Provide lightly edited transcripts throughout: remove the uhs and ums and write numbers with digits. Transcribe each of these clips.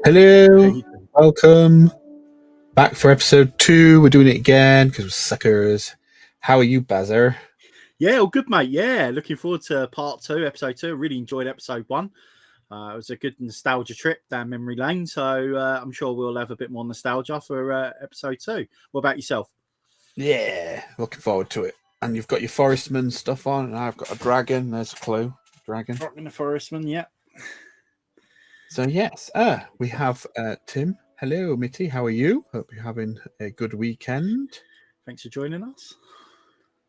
Hello, welcome back for episode 2. We're doing it again because we're suckers. How are you, Bazzer? Yeah, all good, mate. Yeah, looking forward to part 2, episode 2. Really enjoyed episode 1. It was a good nostalgia trip down memory lane, so I'm sure we'll have a bit more nostalgia for episode 2. What about yourself? Yeah, looking forward to it. And you've got your Forestman stuff on, and I've got a dragon. There's a clue. Dragon. Rocking the Forestman, yeah. So, yes, we have Tim. Hello, Mitty. How are you? Hope you're having a good weekend. Thanks for joining us.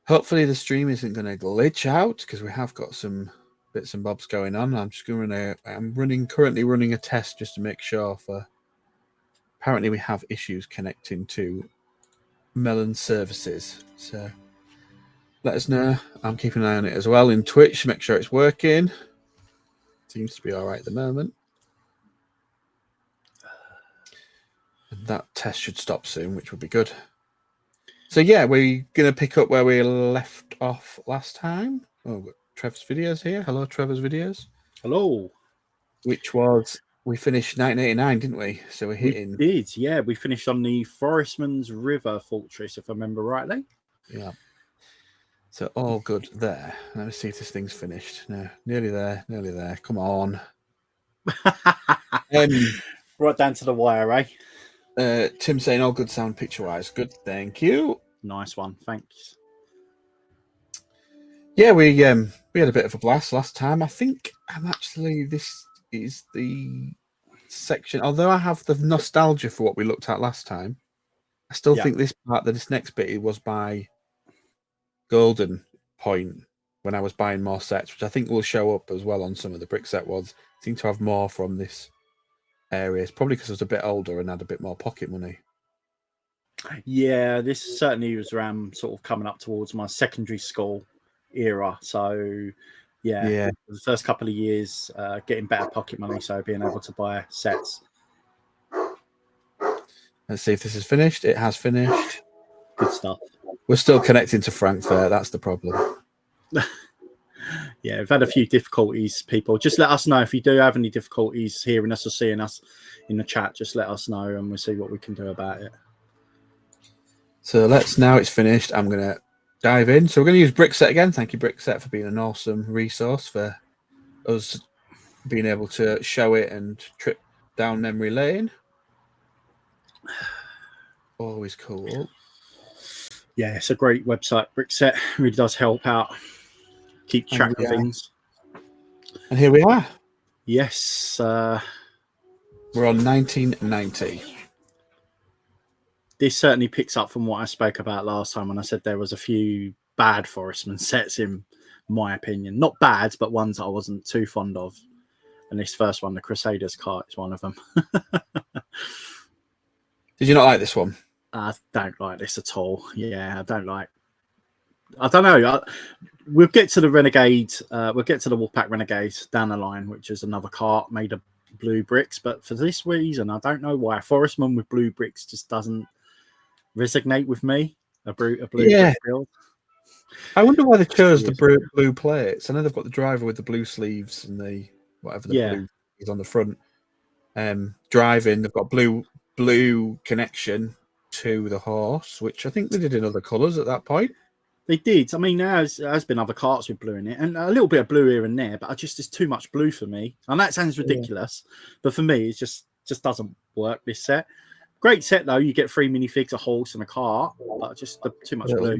Hopefully the stream isn't going to glitch out because we have got some bits and bobs going on. I'm currently running a test just to make sure apparently we have issues connecting to Melon services. So let us know. I'm keeping an eye on it as well in Twitch to make sure it's working. Seems to be all right at the moment. And that test should stop soon, which would be good. So yeah, we're going to pick up where we left off last time. Oh, Trevor's videos here. Hello, Trevor's videos. Hello. Which was, we finished 1989, didn't we? So we're hitting... We did, yeah. We finished on the Forestman's River Fortress, if I remember rightly. Yeah. So all good there. Let me see if this thing's finished. No, nearly there, nearly there. Come on. Right down to the wire, eh? Tim saying all good sound picture-wise. Good, thank you. Nice one, thanks. Yeah, we had a bit of a blast last time. I think this is the section, although I have the nostalgia for what we looked at last time, I still think this next bit, it was by Golden Point when I was buying more sets, which I think will show up as well on some of the Brickset ones. I seem to have more from this area. It's probably because I was a bit older and had a bit more pocket money. Yeah, this certainly was around sort of coming up towards my secondary school era. So, yeah. The first couple of years, getting better pocket money, so being able to buy sets. Let's see if this is finished. It has finished. Good stuff. We're still connecting to Frankfurt. That's the problem. Yeah, we've had a few difficulties, people. Just let us know if you do have any difficulties hearing us or seeing us in the chat. Just let us know and we'll see what we can do about it. So now it's finished. I'm going to dive in. So we're going to use Brickset again. Thank you, Brickset, for being an awesome resource for us being able to show it and trip down memory lane. Always cool. Yeah, it's a great website. Brickset really does help out. Keep track of things. And here we are. Yes. We're on 1990. This certainly picks up from what I spoke about last time when I said there was a few bad Forestman sets, in my opinion. Not bad, but ones that I wasn't too fond of. And this first one, the Crusaders cart, is one of them. Did you not like this one? I don't like this at all. Yeah, I don't know. We'll get to the Renegade. We'll get to the Wolfpack Renegade down the line, which is another cart made of blue bricks. But for this reason, I don't know why. Forestman with blue bricks just doesn't resonate with me. A blue brick build. I wonder why they chose the blue plates. I know they've got the driver with the blue sleeves and the blue is on the front. Driving, they've got blue connection to the horse, which I think they did in other colours at that point. They did. I mean, there's been other carts with blue in it, and a little bit of blue here and there, but it's too much blue for me. And that sounds ridiculous, but for me, it just doesn't work. This set, great set though. You get 3 minifigs, a horse, and a cart, but just too much blue.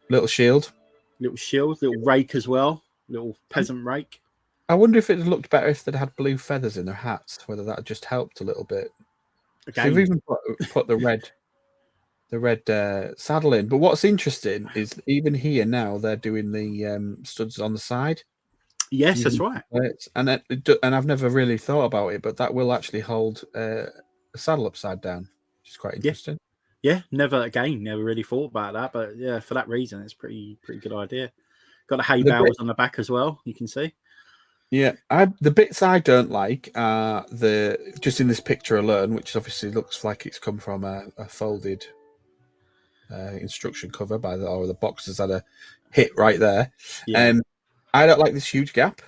Little shield, little rake as well, little peasant rake. I wonder if it looked better if they'd had blue feathers in their hats. Whether that just helped a little bit. So they've even put the red saddle in. But what's interesting is even here now they're doing the studs on the side. Yes, that's right. And I've never really thought about it, but that will actually hold a saddle upside down, which is quite interesting. Yeah, never really thought about that, but yeah, for that reason, it's pretty good idea. Got the hay bales on the back as well. You can see. Yeah, the bits I don't like are just in this picture alone, which obviously looks like it's come from a folded instruction cover or the boxes had a hit right there. I don't like this huge gap.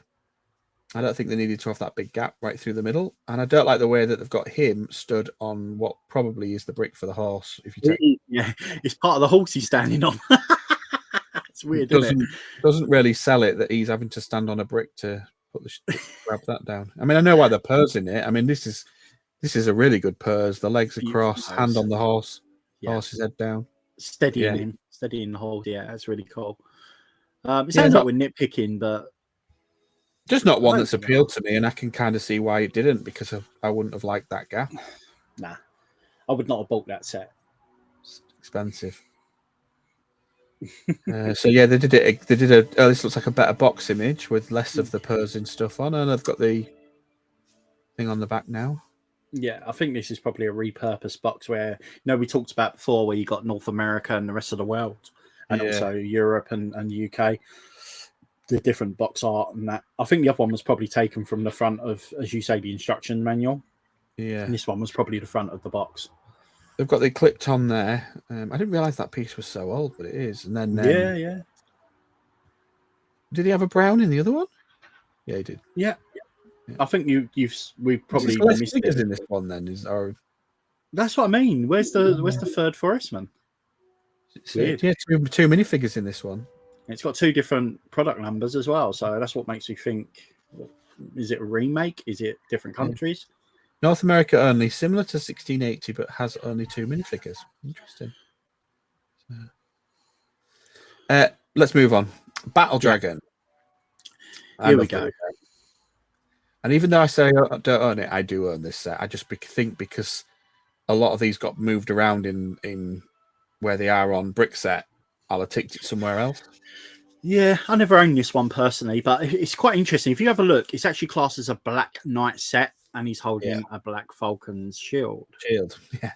I don't think they needed to have that big gap right through the middle, and I don't like the way that they've got him stood on what probably is the brick for the horse. If you take, Yeah, it's part of the horse he's standing on. It's weird, isn't it? Doesn't really sell it that he's having to stand on a brick to put grab that down. I mean, I know why they're pursing it. I mean, this is a really good purse. The legs across, hand on the horse, horse's head down, steadying him, steadying the horse. Yeah, that's really cool. It sounds Yeah, like we're nitpicking, but just not I one don't that's think appealed to me, and I can kind of see why it didn't, because I wouldn't have liked that gap. Nah, I would not have bought that set. It's expensive. So yeah, they did it. They did a. Oh, this looks like a better box image with less of the Persian stuff on, and I've got the thing on the back now. Yeah, I think this is probably a repurposed box where, you know, we talked about before where you got North America and the rest of the world, and also Europe and UK, the different box art and that. I think the other one was probably taken from the front of, as you say, the instruction manual. Yeah. And this one was probably the front of the box. They've got the clipped on there. I didn't realize that piece was so old, but it is. And then yeah. Did he have a brown in the other one? Yeah, he did. Yeah. I think we've probably missed figures in this one. Then that's what I mean. Where's the third Forestman? Weird. Yeah, two minifigures in this one. It's got two different product numbers as well, so that's what makes you think: is it a remake? Is it different countries? North America only, similar to 1680, but has only two minifigures. Interesting. Let's move on. Battle Dragon. Here we go. And even though I say I don't own it, I do own this set. I just think because a lot of these got moved around in where they are on Brickset, I'll have ticked it somewhere else. Yeah, I never owned this one personally, but it's quite interesting. If you have a look, it's actually classed as a Black Knight set, and he's holding a Black Falcon's shield. Yeah.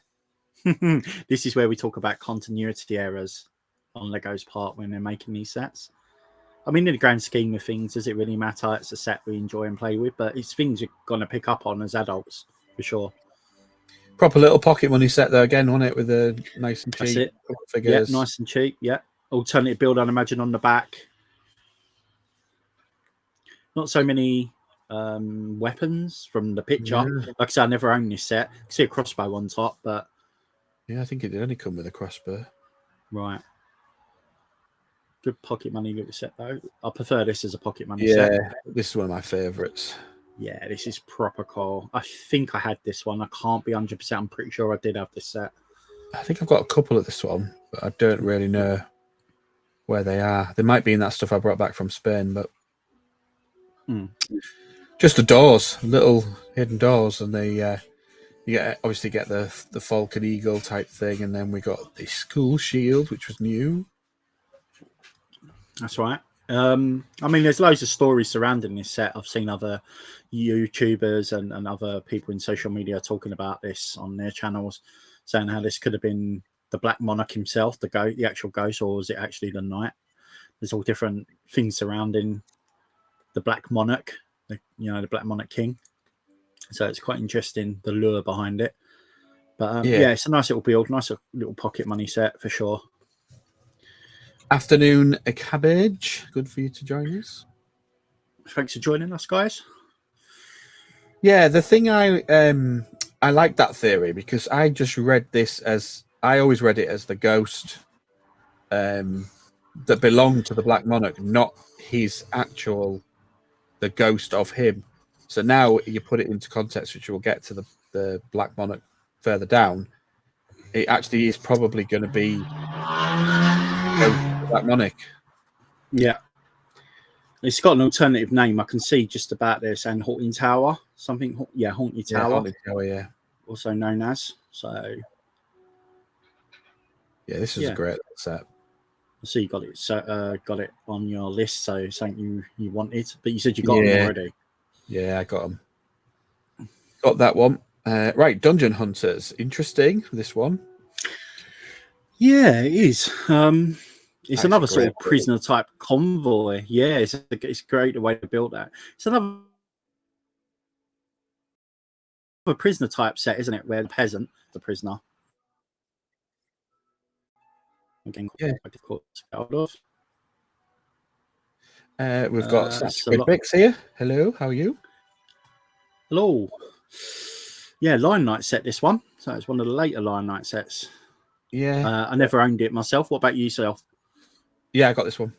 This is where we talk about continuity errors on Lego's part when they're making these sets. I mean, in the grand scheme of things, does it really matter? It's a set we enjoy and play with, but it's things you're going to pick up on as adults, for sure. Proper little pocket money set, though, again, wasn't it? With a nice and cheap figures. Yeah, nice and cheap, yeah. Alternative build, I'd imagine, on the back. Not so many weapons from the picture. Yeah. Like I said, I never owned this set. I see a crossbow on top, but... Yeah, I think it did only come with a crossbow. Right. Good pocket money little set, though. I prefer this as a pocket money set. Yeah, this is one of my favourites. Yeah, this is proper cool. I think I had this one. I can't be 100%. I'm pretty sure I did have this set. I think I've got a couple of this one, but I don't really know where they are. They might be in that stuff I brought back from Spain, but just the doors, little hidden doors, and they you obviously get the Falcon Eagle type thing, and then we got the school shield, which was new. That's right. I mean, there's loads of stories surrounding this set. I've seen other YouTubers and other people in social media talking about this on their channels, saying how this could have been the Black Monarch himself, the actual ghost, or was it actually the knight? There's all different things surrounding the Black Monarch, the Black Monarch King. So it's quite interesting, the lure behind it. But yeah, it's a nice little build, nice little pocket money set for sure. Afternoon, a cabbage. Good for you to join us. Thanks for joining us, guys. Yeah, the thing I like that theory because I just read this as I always read it as the ghost that belonged to the Black Monarch, not his actual the ghost of him. So now you put it into context, which we'll get to the Black Monarch further down. It actually is probably going to be Black Monarch. Yeah. It's got an alternative name. I can see just about this, and Haunting Tower. Something, yeah, Haunting Tower. Haunting Tower, yeah. Also known as. So. Yeah, this is a great set. I see you got it on your list, so something you wanted, but you said you got them already. Yeah, I got them. Got that one. Right, Dungeon Hunters. Interesting, this one. Yeah, it is. It's another sort of prisoner type convoy. Yeah, it's great the way to build that. It's another prisoner type set, isn't it? Where the peasant, the prisoner. Again, quite difficult to get out of. We've got It's a Great lot. Bricks here. Hello, how are you? Hello. Yeah, Lion Knight set this one. So it's one of the later Lion Knight sets. Yeah. I never owned it myself. What about yourself? Yeah, I got this one.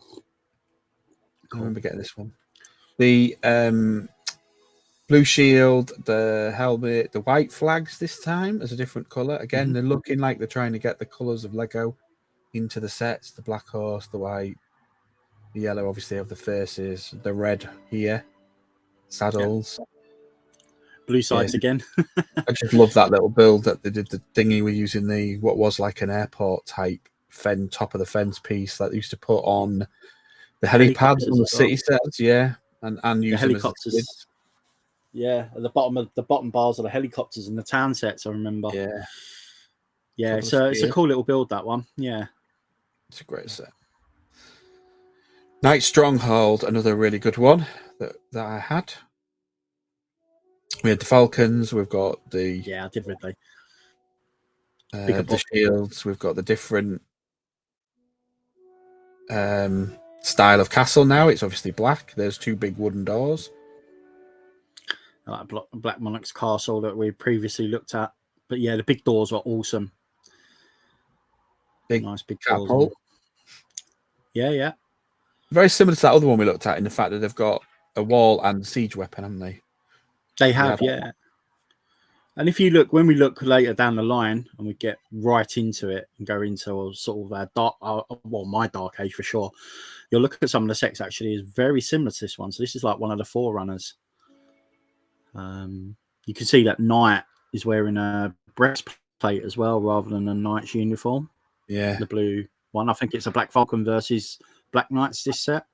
I Cool. remember getting this one. The blue shield, the helmet, the white flags this time as a different color. Again, they're looking like they're trying to get the colors of Lego into the sets. The black horse, the white, the yellow, obviously, of the faces, the red here, saddles. Blue sides again. I just love that little build that they did. The thingy we're using the what was like an airport type top of the fence piece that they used to put on the helipads on the city sets, yeah, and use the them as helicopters. Yeah, at the bottom bars of the helicopters in the town sets. I remember. Yeah. So it's a cool little build, that one. Yeah, it's a great set. Night Stronghold, another really good one that I had. We had the Falcons. We've got the I did Ridley. The shields. We've got the different style of castle now. It's obviously black. There's two big wooden doors. Like Black Monarch's castle that we previously looked at. But yeah, the big doors were awesome. Nice big doors. Yeah. Very similar to that other one we looked at in the fact that they've got a wall and a siege weapon, haven't they? They have, yeah. And if you look, when we look later down the line and we get right into it and go into sort of my Dark Age for sure, you'll look at some of the sets actually is very similar to this one. So this is like one of the forerunners. You can see that Knight is wearing a breastplate as well rather than a Knight's uniform. Yeah. The blue one. I think it's a Black Falcon versus Black Knights this set.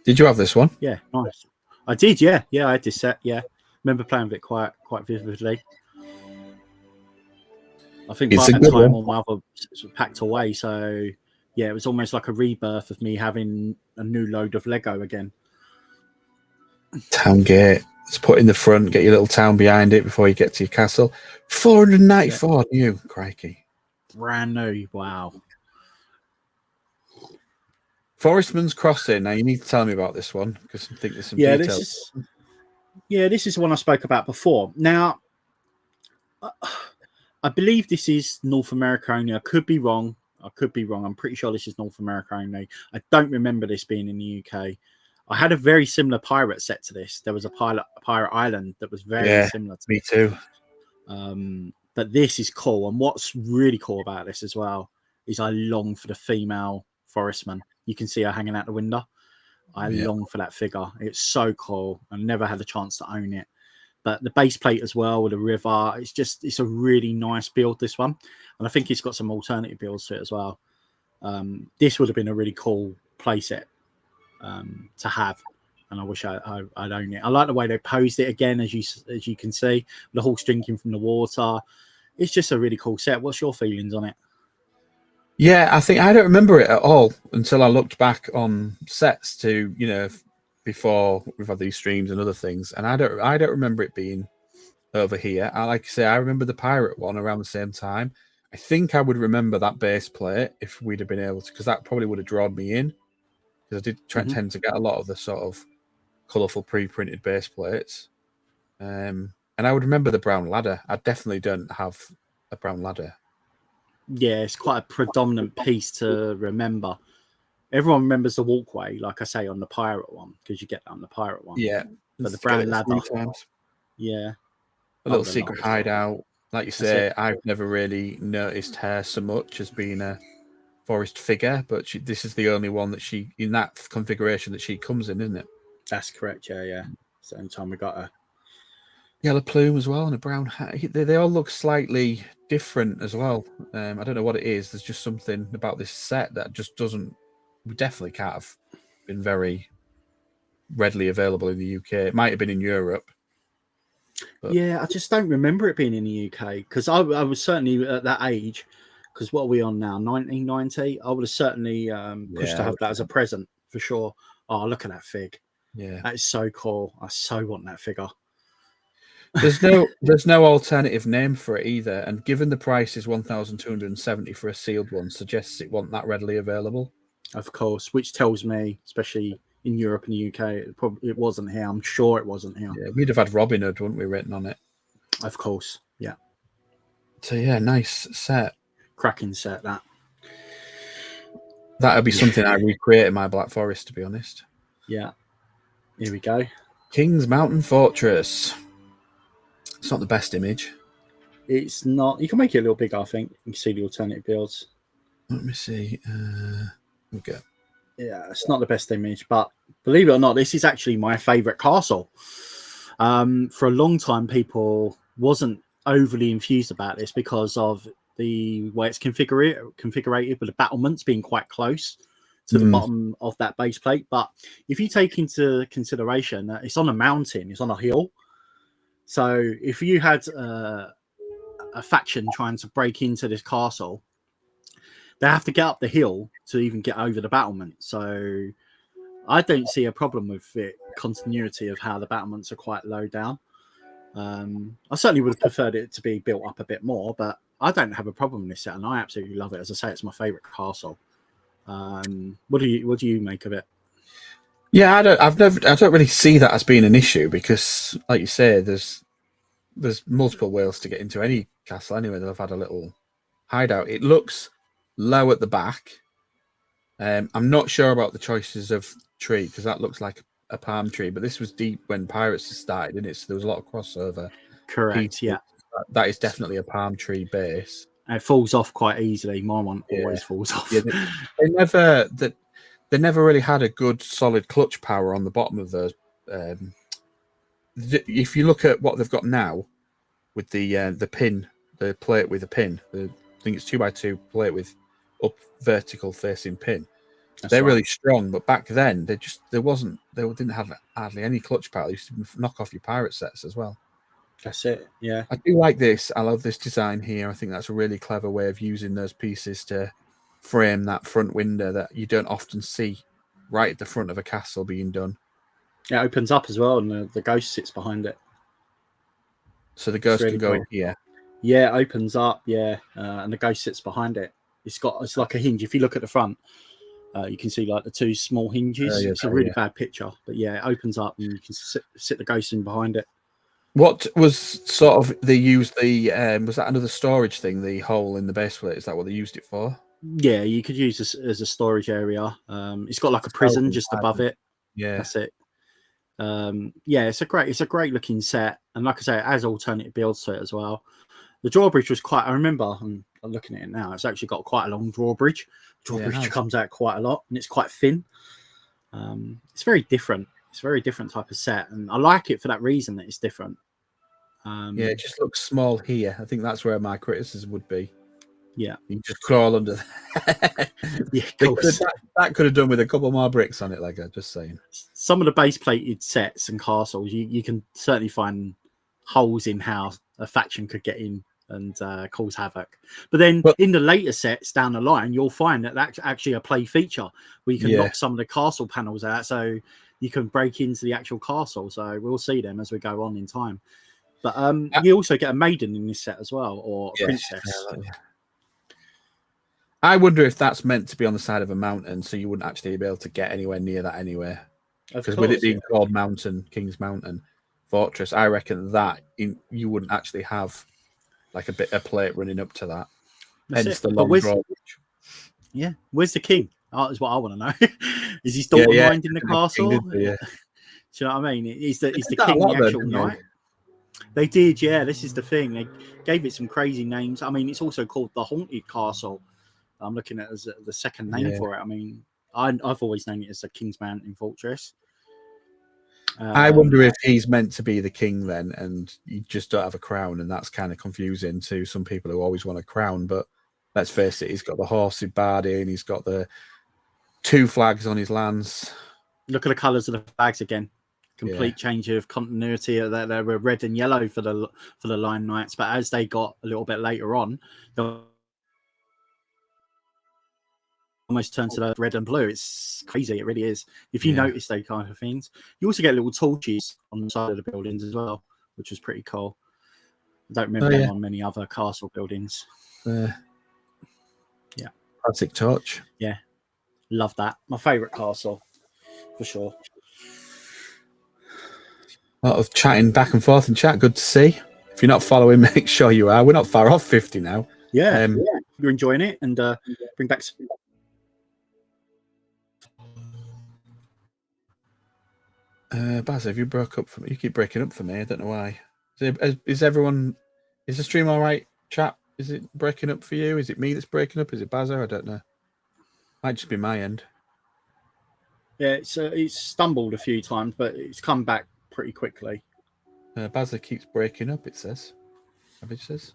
Did you have this one? Yeah, nice. I did, yeah. Yeah, I had this set, yeah. Remember playing with it quite vividly. I think by that time all my other sets were packed away, so yeah, it was almost like a rebirth of me having a new load of Lego again. Town gate. Let's put in the front, get your little town behind it before you get to your castle. 494 new, crikey. Brand new, wow. Forestman's Crossing. Now you need to tell me about this one because I think there's some details. This is the one I spoke about before. Now, I believe this is North America only. I could be wrong. I'm pretty sure this is North America only. I don't remember this being in the UK. I had a very similar pirate set to this. There was a pirate island that was very similar to me too. But this is cool. And what's really cool about this as well is I long for the female forestman. You can see her hanging out the window. I long for that figure. It's so cool. I never had a chance to own it. But the base plate as well with the river, it's a really nice build, this one. And I think it's got some alternative builds to it as well. This would have been a really cool play set to have. And I wish I'd own it. I like the way they posed it again, as you can see, the horse drinking from the water. It's just a really cool set. What's your feelings on it? Yeah, I think I don't remember it at all until I looked back on sets to, before we've had these streams and other things, and I don't remember it being over here. Like I say, I remember the pirate one around the same time. I think I would remember that base plate if we'd have been able to, because that probably would have drawn me in. Because I did tend to get a lot of the sort of colourful pre-printed base plates, and I would remember the brown ladder. I definitely don't have a brown ladder. Yeah, it's quite a predominant piece to remember. Everyone remembers the walkway, like I say, on the pirate one, because you get that on the pirate one. Yeah. But the brown ladder. Yeah. A little secret hideout. Like you say, I've never really noticed her so much as being a forest figure, but this is the only one that in that configuration that she comes in, isn't it? That's correct, yeah. Same time we got her. Yellow plume as well and a brown hat. They all look slightly different as well. I don't know what it is. There's just something about this set that just doesn't. We definitely can't have been very readily available in the UK. It might have been in Europe. But... Yeah, I just don't remember it being in the UK because I was certainly at that age. Because what are we on now? 1990. I would have certainly pushed to have that as a present for sure. Oh, look at that fig. Yeah, that is so cool. I so want that figure. There's no alternative name for it either, and given the price is 1,270 for a sealed one, suggests it wasn't that readily available. Of course, which tells me, especially in Europe and the UK, it wasn't here. I'm sure it wasn't here. Yeah, we'd have had Robin Hood, wouldn't we, written on it? Of course, yeah. So yeah, nice set. Cracking set that. That'd be something I recreate in my Black Forest, to be honest. Yeah. Here we go. King's Mountain Fortress. It's not the best image. It's not. You can make it a little bigger, I think. You can see the alternative builds. Let me see. Okay. Yeah, it's not the best image, but believe it or not, this is actually my favourite castle. For a long time, people wasn't overly enthused about this because of the way it's configured with the battlements being quite close to the bottom of that base plate. But if you take into consideration that it's on a mountain, it's on a hill. So if you had a faction trying to break into this castle, they have to get up the hill to even get over the battlement. So I don't see a problem with it, continuity of how the battlements are quite low down. I certainly would have preferred it to be built up a bit more, but I don't have a problem with this set, and I absolutely love it. As I say, it's my favourite castle. What do you make of it? Yeah, I don't really see that as being an issue because, like you say, there's multiple ways to get into any castle anyway. They've had a little hideout. It looks low at the back. I'm not sure about the choices of tree because that looks like a palm tree, but this was deep when Pirates started, didn't it? So there was a lot of crossover. Correct. Yeah, that is definitely a palm tree base. It falls off quite easily. My one always falls off. Yeah, they never really had a good solid clutch power on the bottom of those. If you look at what they've got now with the pin, the plate with a pin, I think it's 2x2 plate with up vertical facing pin. They're really strong, but back then they didn't have hardly any clutch power. They used to knock off your pirate sets as well. That's it. Yeah, I do like this. I love this design here. I think that's a really clever way of using those pieces to frame that front window that you don't often see right at the front of a castle being done. It opens up as well, and the ghost sits behind it. So the ghost can go in here. Yeah, it opens up. Yeah, and the ghost sits behind it. It's like a hinge. If you look at the front, you can see like the two small hinges. It's a really bad picture, but yeah, it opens up and you can sit the ghost in behind it. What was sort of they used the was that another storage thing? The hole in the base plate, is that what they used it for? Yeah, you could use this as a storage area. It's got like a prison just above it. Yeah, that's it. Yeah, it's a great looking set, and like I say, it has alternative builds to it as well. The drawbridge was quite. I remember, I'm looking at it now. It's actually got quite a long drawbridge. Drawbridge comes out quite a lot, and it's quite thin. It's very different. It's a very different type of set, and I like it for that reason that it's different. Yeah, it just looks small here. I think that's where my criticism would be. Yeah, you just crawl under that. Yeah, that could have done with a couple more bricks on it. Like I'm just saying, some of the base plated sets and castles, you can certainly find holes in how a faction could get in and cause havoc. But then in the later sets down the line, you'll find that that's actually a play feature where you can knock some of the castle panels out, so you can break into the actual castle. So we'll see them as we go on in time. But you also get a maiden in this set as well, or a princess. I wonder if that's meant to be on the side of a mountain, so you wouldn't actually be able to get anywhere near that anyway. Because with it being called King's Mountain Fortress, I reckon that you wouldn't actually have like a plate running up to that. Hence the long drawbridge. Yeah, where's the king? Oh, is what I want to know. Is he still minding the castle? Do you know what I mean? Is the king the actual knight? They did, yeah. This is the thing. They gave it some crazy names. I mean, it's also called the Haunted Castle. I'm looking at it as the second name for it. I mean, I've always known it as the King's Mountain Fortress. I wonder if he's meant to be the king then, and you just don't have a crown, and that's kind of confusing to some people who always want a crown. But let's face it, he's got the horse barred in, he's got the 2 flags on his lance. Look at the colours of the flags again. Complete change of continuity. They were red and yellow for the Lion Knights, but as they got a little bit later on, they almost turned to the red and blue. It's crazy. It really is. If you notice those kind of things, you also get little torches on the side of the buildings as well, which was pretty cool. I don't remember them on many other castle buildings. Classic torch. Yeah. Love that. My favourite castle, for sure. A lot of chatting back and forth in chat. Good to see. If you're not following, make sure you are. We're not far off 50 now. Yeah, you're enjoying it, and bring back. Baz, have you broke up for me? You keep breaking up for me. I don't know why. Is everyone? Is the stream all right, chat? Is it breaking up for you? Is it me that's breaking up? Is it Bazza? I don't know. Might just be my end. Yeah, it's stumbled a few times, but it's come back pretty quickly. Bazza keeps breaking up. It says. Savage says.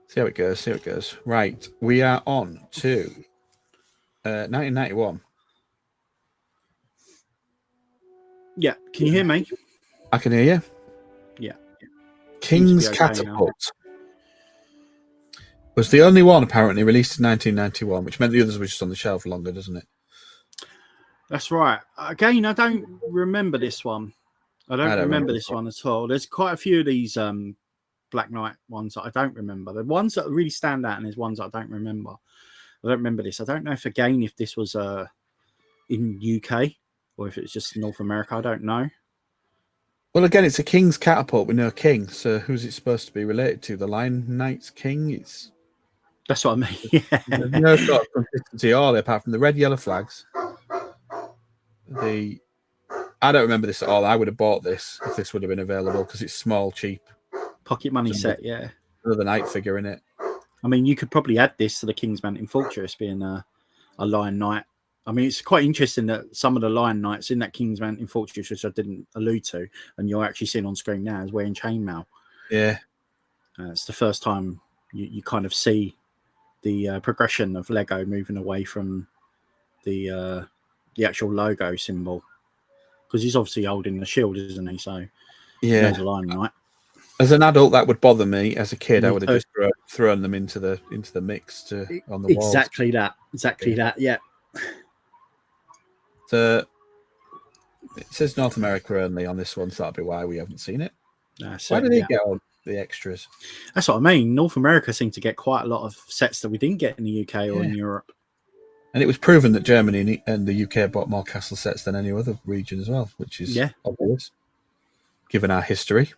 See how it goes. See how it goes. Right, we are on to 1991. Yeah, can you hear me? I can hear you. Yeah. King's okay Catapult was the only one apparently released in 1991, which meant the others were just on the shelf longer, doesn't it? That's right. Again, I don't remember this one. I don't remember this one at all. There's quite a few of these Black Knight ones that I don't remember. The ones that really stand out, and there's ones that I don't remember. I don't remember this. I don't know if this was in UK or if it's just North America. I don't know. Well, again, it's a King's Catapult with no king, so who's it supposed to be related to? The Lion Knight's king? That's what I mean. Yeah. There's no sort of consistency at all, apart from the red, yellow flags. I don't remember this at all. I would have bought this if this would have been available because it's small, cheap. Pocket money set, yeah. Another knight figure in it. I mean, you could probably add this to the King's Mountain Fortress being a Lion Knight. I mean, it's quite interesting that some of the Lion Knights in that King's Mountain Fortress, which I didn't allude to, and you're actually seeing on screen now, is wearing chainmail. Yeah. It's the first time you kind of see the progression of Lego moving away from the actual logo symbol. Because he's obviously holding the shield, isn't he? So yeah, he's a Lion Knight. As an adult, that would bother me. As a kid, I would have just thrown them into the mix on the walls. Exactly that. Yeah. So it says North America only on this one, so that'll be why we haven't seen it. Why do they get all the extras? That's what I mean. North America seemed to get quite a lot of sets that we didn't get in the UK or in Europe. And it was proven that Germany and the UK bought more castle sets than any other region as well, which is obvious, given our history.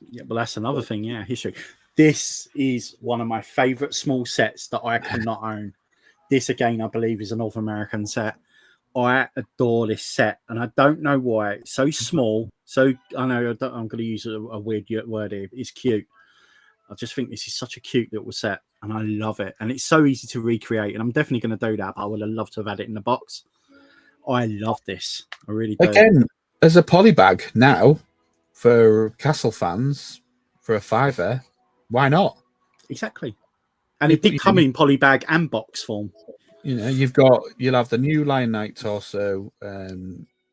Yeah, but that's another thing, history. This is one of my favourite small sets that I cannot own. This, again, I believe, is a North American set. I adore this set, and I don't know why. It's so small. So I know I'm going to use a weird word here. It's cute. I just think this is such a cute little set, and I love it. And it's so easy to recreate, and I'm definitely going to do that, but I would have loved to have had it in the box. I love this. I really do. Again, as a polybag now, for Castle fans, for a £5, why not? Exactly. And it did come in polybag and box form. You know, you'll have the new Lion Knight torso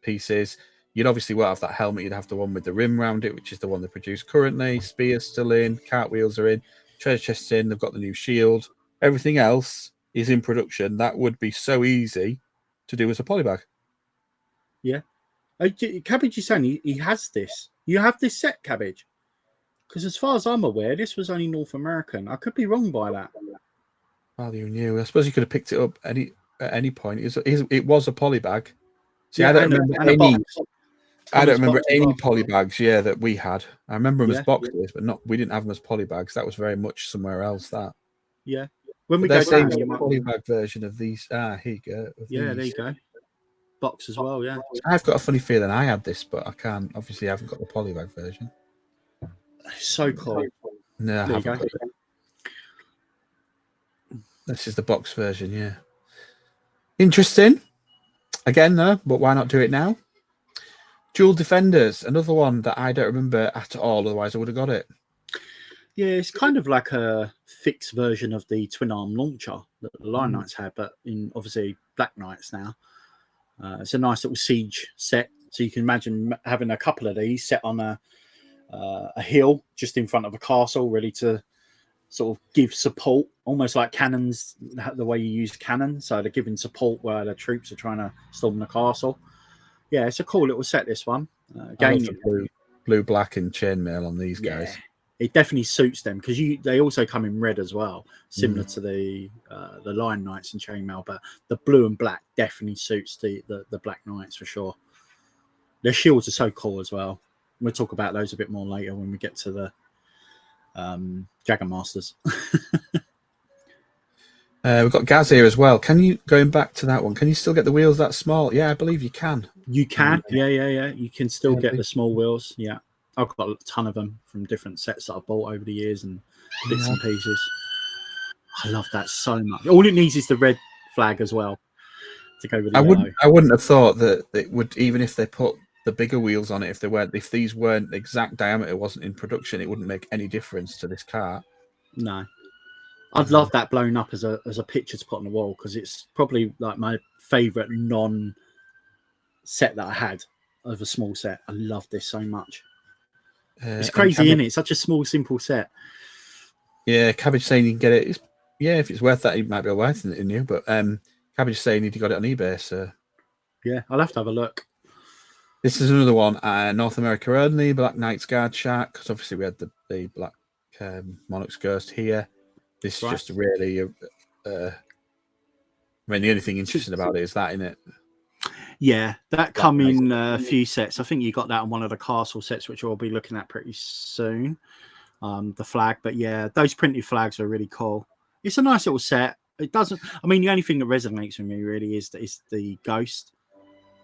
pieces. You'd obviously won't have that helmet. You'd have the one with the rim around it, which is the one they produce currently. Spear's still in. Cartwheels are in. Treasure chest's in. They've got the new shield. Everything else is in production. That would be so easy to do as a polybag. Yeah. Cabbage is saying he has this. You have this set, Cabbage? Because as far as I'm aware, this was only North American. I could be wrong by that. Value new. I suppose you could have picked it up at any point. It was a polybag. See, yeah, I don't remember any polybags. Yeah, that we had. I remember them as boxes, but we didn't have them as polybags. That was very much somewhere else. That. Yeah. When we go down, you might polybag version of these. Here you go. Yeah, there you go. Box as well. Yeah. I've got a funny feeling I had this, but I can't. Obviously, I haven't got the polybag version. So cool. No, I haven't. This is the box version, yeah. Interesting. Again, though, but why not do it now? Dual Defenders, another one that I don't remember at all, otherwise I would have got it. Yeah, it's kind of like a fixed version of the twin arm launcher that the Lion Knights had, but in obviously Black Knights now. It's a nice little siege set. So you can imagine having a couple of these set on a hill just in front of a castle, ready to sort of give support, almost like cannons, the way you use cannon. So they're giving support where the troops are trying to storm the castle. Yeah, it's a cool little set, this one. Again, blue, black, and chainmail on these guys. it definitely suits them because they also come in red as well, similar to the Lion Knights and Chainmail. But the blue and black definitely suits the Black Knights for sure. Their shields are so cool as well. We'll talk about those a bit more later when we get to the Dragon Masters. We've got Gaz here as well. Can you, going back to that one, can you still get the wheels that small? Yeah, I believe you can. You can, yeah. You can still get the small wheels. Yeah, I've got a ton of them from different sets that I've bought over the years and bits and pieces. I love that so much. All it needs is the red flag as well to go with the yellow. I wouldn't have thought that it would, even if they put the bigger wheels on it, if these weren't the exact diameter, wasn't in production, it wouldn't make any difference to this car. No. I'd love that blown up as a picture to put on the wall because it's probably like my favourite non-set that I had of a small set. I love this so much. It's crazy, isn't it? It's such a small, simple set. Yeah, Cabbage saying you can get it. If it's worth that, it might be worth it in you. But Cabbage saying he got it on eBay. So yeah, I'll have to have a look. This is another one. North America only. Black Knight's Guard Shark, because obviously we had the Black Monarch's Ghost here. This is just really, I mean, the only thing interesting about it is that, isn't it? Yeah, that come in a few sets. I think you got that on one of the castle sets, which we'll be looking at pretty soon. The flag, but yeah, those printed flags are really cool. It's a nice little set. It doesn't. I mean, the only thing that resonates with me really is the ghost.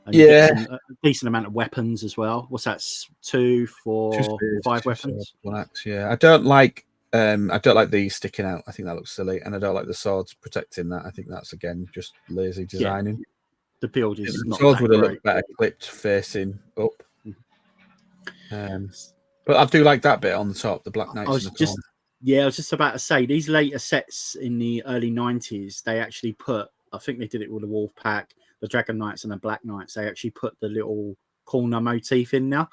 And you get a decent amount of weapons as well. What's that? 2, 4, 5 weapons. Yeah, I don't like these sticking out. I think that looks silly, and I don't like the swords protecting that. I think that's again just lazy designing. Yeah. The build is the not swords would have great. looked better clipped facing up. But I do like that bit on the top, the Black Knights. I was just about to say these later sets in the early 90s, they actually put, I think they did it with the Wolf Pack, the Dragon Knights and the Black Knights. They actually put the little corner motif in now.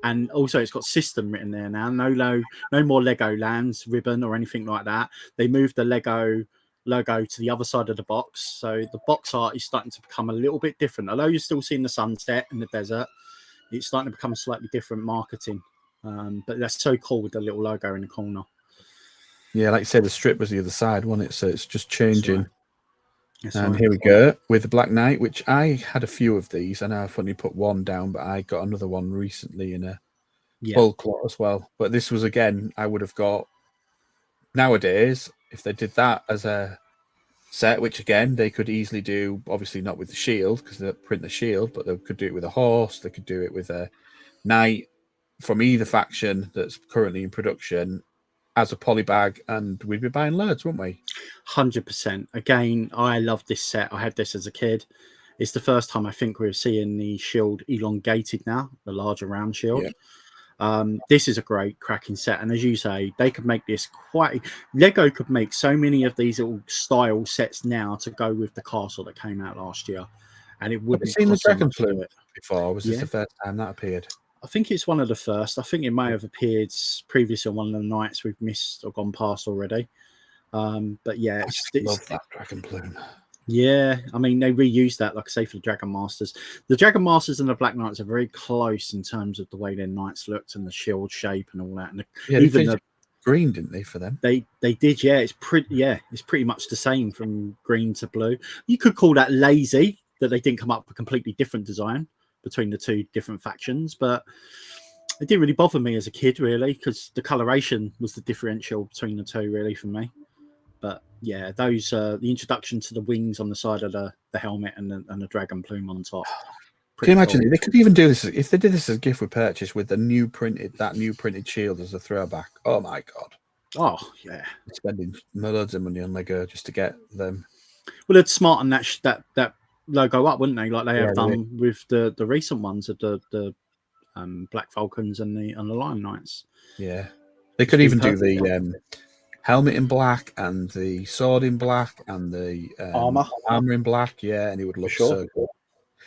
And also it's got system written there now. No more Lego Lands ribbon or anything like that. They moved the Lego logo to the other side of the box. So the box art is starting to become a little bit different. Although you're still seeing the sunset and the desert, it's starting to become slightly different marketing. But that's so cool with the little logo in the corner. Yeah, like you said, the strip was the other side, wasn't it? So it's just changing. And here we go with the Black Knight, which I had a few of these. I know I've only put one down, but I got another one recently in a bulk lot as well. But this was, again, I would have got nowadays, if they did that as a set, which again, they could easily do, obviously not with the shield, because they print the shield, but they could do it with a horse, they could do it with a knight from either faction that's currently in production as a polybag, and we'd be buying loads, wouldn't we? 100%. Again, I love this set. I had this as a kid. It's the first time I think we're seeing the shield elongated now, the larger round shield. This is a great cracking set, and as you say, they could make this Lego could make so many of these little style sets now to go with the castle that came out last year, and it wouldn't. Have you seen the Dragon Plume before? Was this the first time that appeared? I think it's one of the first. I think it may have appeared previously on one of the nights we've missed or gone past already. But yeah, I love that Dragon Plume. Yeah, I mean, they reused that, like I say, for the Dragon Masters. The Dragon Masters and the Black Knights are very close in terms of the way their knights looked and the shield shape and all that. And even the green, didn't they, for them? They did, yeah. It's pretty much the same from green to blue. You could call that lazy that they didn't come up with a completely different design between the two different factions, but it didn't really bother me as a kid, really, because the coloration was the differential between the two, really, for me. But yeah, those the introduction to the wings on the side of the helmet and the dragon plume on top. Can you imagine cool. They could even do this if they did this as a gift with purchase with the new printed shield as a throwback. Oh my god! Oh yeah, spending loads of money on Lego just to get them. Well, they'd smarten that logo up, wouldn't they? Like they have done with the recent ones of the Black Falcons and the Lion Knights. Yeah, they could even do the helmet in black and the sword in black and the armor in black. Yeah, and it would look so good.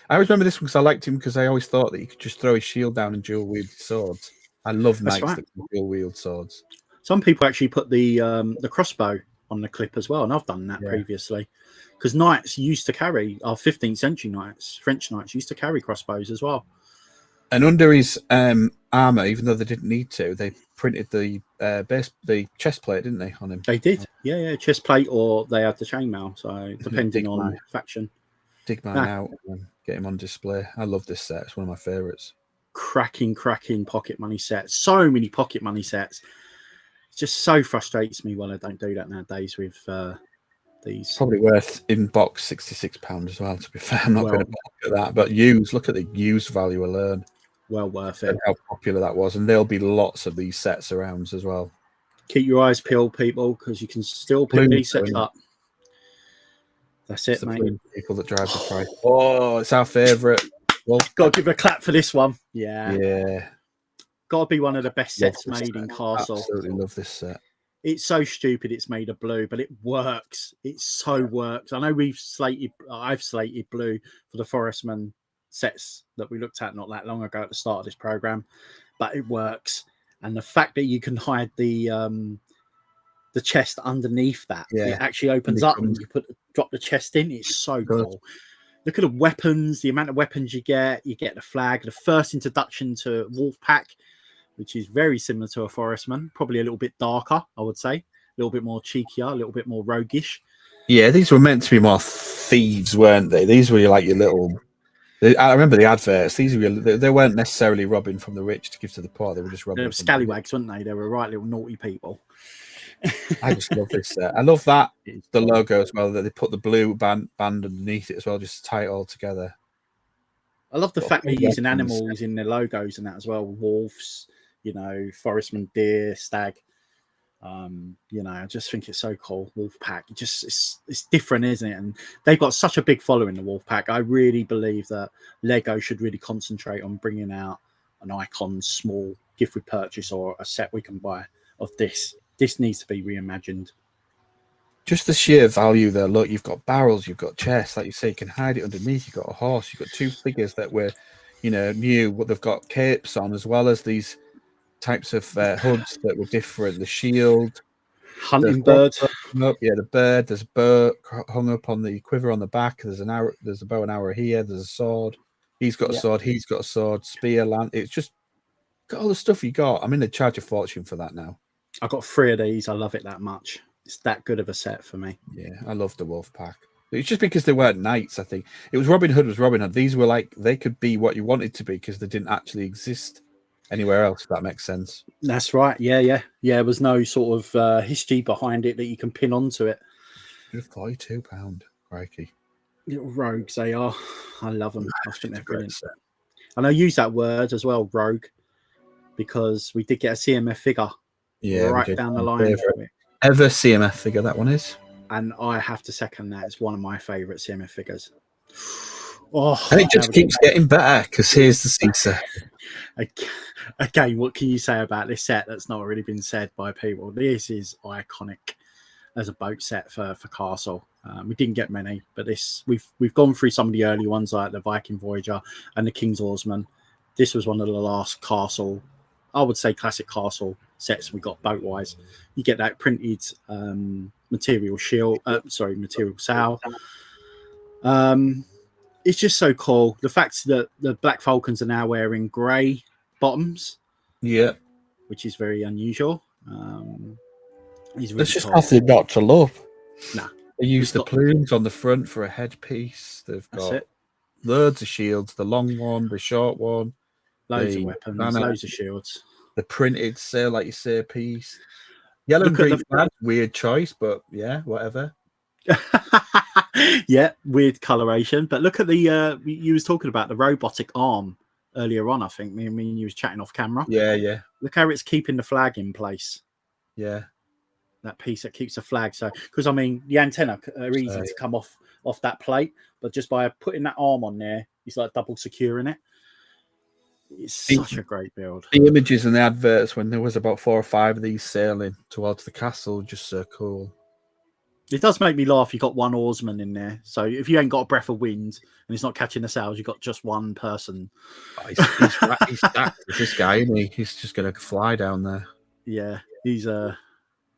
I always remember this one because I liked him because I always thought that you could just throw his shield down and dual wield swords. I love knights that can dual wield swords. Some people actually put the crossbow on the clip as well, and I've done that previously. Because knights used to carry, our 15th century knights, French knights used to carry crossbows as well. And under his armor, even though they didn't need to. They printed the the chest plate, didn't they, on him? They did, yeah, chest plate, or they had the chainmail. So depending on faction. Dig mine out and get him on display. I love this set. It's one of my favorites. Cracking pocket money sets. So many pocket money sets. It just so frustrates me when I don't do that nowadays with these. Probably worth in box £66 as well, to be fair. I'm not going to look at that, but look at the used value alone. Well worth it. How popular that was, and there'll be lots of these sets around as well. Keep your eyes peeled, people, because you can still pick these sets up. That's it, mate. People that drive the price. Oh, it's our favourite. Well, got to give a clap for this one. Yeah. Got to be one of the best sets made in Castle. Absolutely love this set. It's so stupid it's made of blue, but it works. It so works. I know I've slated blue for the Forestman sets that we looked at not that long ago at the start of this program, but it works. And the fact that you can hide the chest underneath that, it actually opens up and you drop the chest in. It's so cool. Look at the weapons, the amount of weapons you get. You get the flag, the first introduction to Wolfpack, which is very similar to a Forestman, probably a little bit darker, I would say, a little bit more cheekier, a little bit more roguish. Yeah, these were meant to be more thieves, weren't they? These were like your little. I remember the adverts. These were they weren't necessarily robbing from the rich to give to the poor. They were just robbing. They were scallywags, weren't they? They were right little naughty people. I just love this set. I love that the logo as well, that they put the blue band underneath it as well, just to tie it all together. I love the fact they're using animals in their logos and that as well. Wolves, Forestman, deer, stag. I just think it's so cool. Wolfpack, it's different, isn't it? And they've got such a big following, the Wolfpack. I really believe that Lego should really concentrate on bringing out an icon, small gift with purchase or a set we can buy of this. This needs to be reimagined. Just the sheer value there. Look, you've got barrels, you've got chests, like you say, you can hide it underneath. You've got a horse, you've got two figures that were, new. What they've got capes on, as well as these types of hoods that were different. The shield, hunting bird. The bird. There's a bow hung up on the quiver on the back. There's an arrow. There's a bow and arrow here. There's a sword. He's got a sword. He's got a sword. Spear, lance. It's just got all the stuff you got. I'm going to charge a fortune for that now. I got 3 of these. I love it that much. It's that good of a set for me. Yeah, I love the Wolfpack. It's just because they weren't knights, I think. It was Robin Hood. These were like, they could be what you wanted to be because they didn't actually exist anywhere else, if that makes sense. That's right. Yeah. There was no sort of history behind it that you can pin onto it. £42. Crikey. Little rogues they are. I love them. I think they're brilliant. And I use that word as well, rogue, because we did get a CMF figure right down the line. Ever CMF figure, that one is. And I have to second that. It's one of my favourite CMF figures. Oh, and it just keeps getting better because here's the Caesar. Again, what can you say about this set that's not already been said by people? This is iconic as a boat set for Castle. We didn't get many, but we've gone through some of the early ones like the Viking Voyager and the King's Oarsman. This was one of the last Castle, I would say classic Castle sets we got boat-wise. You get that printed material sail. It's just so cool. The fact that the Black Falcons are now wearing grey bottoms, which is very unusual. There's just nothing not to love. Nah, they use the plumes on the front for a headpiece. They've got loads of shields, the long one, the short one, loads of weapons, loads of shields. The printed sail, like you say, piece. Yellow and green flag, weird choice, but yeah, whatever. Yeah, weird coloration. But look at the you was talking about the robotic arm earlier on. I think me and you was chatting off camera. Yeah. Look how it's keeping the flag in place. Yeah, that piece that keeps the flag. So because the antenna are easy to come off that plate, but just by putting that arm on there, it's like double securing it. It's such a great build. The images and the adverts when there was about 4 or 5 of these sailing towards the castle, just so cool. It does make me laugh. You got one oarsman in there, so if you ain't got a breath of wind and it's not catching the sails, you got just one person. Oh, he's stacked with this guy, isn't he? He's just going to fly down there. Yeah, he's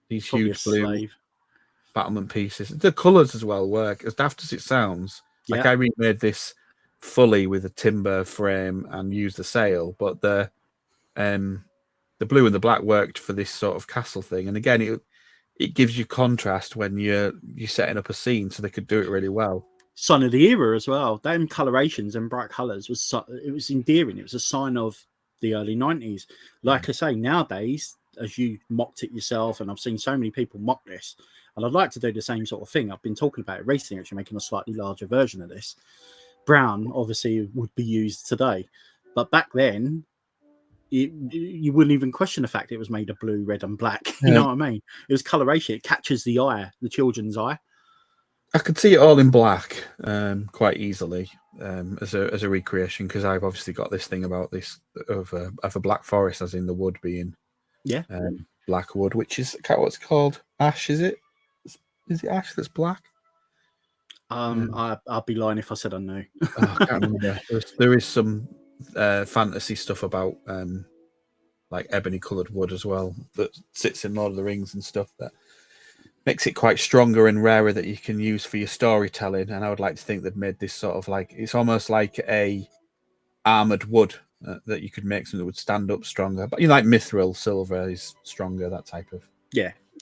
huge blue battlement pieces. The colours as well work, as daft as it sounds. Like I remade this fully with a timber frame and used the sail, but the the blue and the black worked for this sort of castle thing, and again, it gives you contrast when you're setting up a scene, so they could do it really well. Sign of the era as well. Them colorations and bright colors it was endearing. It was a sign of the early 90s. Like I say, nowadays, as you mocked it yourself, and I've seen so many people mock this, and I'd like to do the same sort of thing. I've been talking about it recently, actually making a slightly larger version of this. Brown obviously would be used today, but back then you wouldn't even question the fact it was made of blue, red, and black. You know what I mean? It was coloration. It catches the eye, the children's eye. I could see it all in black quite easily as a recreation, because I've obviously got this thing about this of a black forest, as in the wood being black wood, which is what's it called? Ash, is it? Is it ash that's black? I'd be lying if I said I knew. I can't remember. There is some fantasy stuff about like ebony coloured wood as well that sits in Lord of the Rings and stuff that makes it quite stronger and rarer that you can use for your storytelling. And I would like to think they've made this sort of like, it's almost like a armored wood that you could make something that would stand up stronger. But you know, like mithril silver is stronger, that type of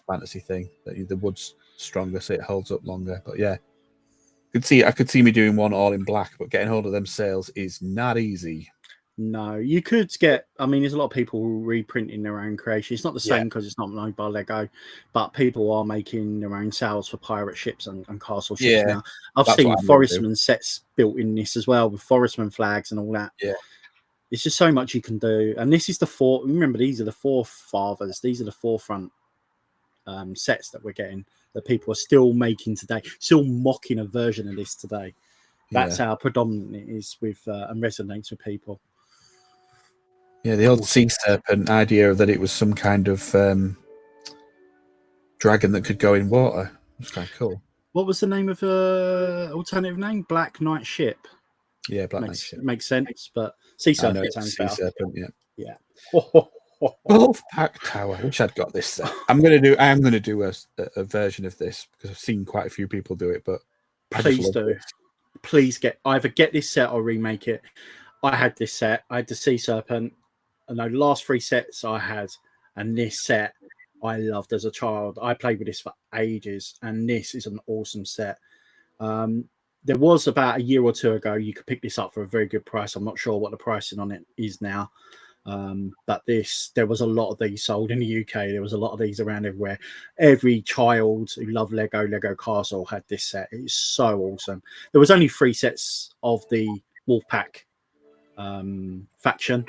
fantasy thing. That the wood's stronger, so it holds up longer. But yeah, I could see me doing one all in black, but getting hold of them sales is not easy. No, you could get. I mean, there's a lot of people reprinting their own creation. It's not the same because it's not made by Lego, but people are making their own sales for pirate ships and castle ships now. I've seen Forestman sets built in this as well, with Forestman flags and all that. Yeah, it's just so much you can do. And this is the four. Remember, these are the forefathers. These are the forefront sets that we're getting, that people are still making today, still mocking a version of this today. That's how predominant it is with and resonates with people. Yeah, the old sea serpent idea that it was some kind of dragon that could go in water. It's kind of cool. What was the name of alternative name? Black Knight Ship. Yeah, Black Knight Ship. Makes sense, but sea serpent sounds better. Sea serpent, yeah. Wolfpack Tower. I wish I'd got this set. I am going to do a version of this because I've seen quite a few people do it, but please do. Please either get this set or remake it. I had this set. I had the sea serpent. And the last 3 sets I had, and this set I loved as a child. I played with this for ages, and this is an awesome set. There was about a year or 2 ago, you could pick this up for a very good price. I'm not sure what the pricing on it is now. But there was a lot of these sold in the UK. There was a lot of these around everywhere. Every child who loved Lego Castle had this set. It's so awesome. There was only 3 sets of the Wolfpack faction,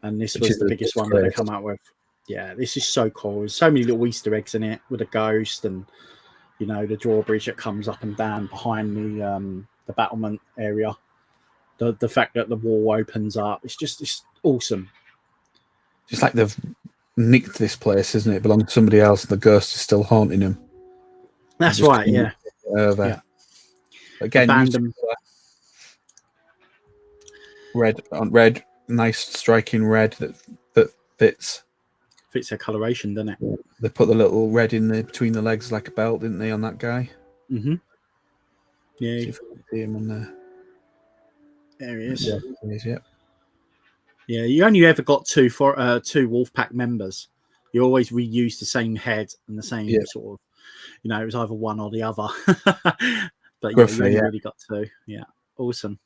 and this was the biggest one that they come out with. Yeah, this is so cool. There's so many little Easter eggs in it with a ghost, and you know, the drawbridge that comes up and down behind the battlement area. The fact that the wall opens up, it's awesome. Just like they've nicked this place, isn't it? It belonged to somebody else, and the ghost is still haunting him. That's right, yeah. Over. Yeah. Again, red on red, nice striking red that fits their coloration, doesn't it? Yeah. They put the little red in between the legs like a belt, didn't they, on that guy? Mm-hmm. Yeah. See if we can see him on there. There he is. Yeah, he is, yeah. Yeah, you only ever got two Wolfpack members. You always reused the same head and the same sort of, you know, it was either one or the other. But yeah, you only really got 2. Yeah, awesome.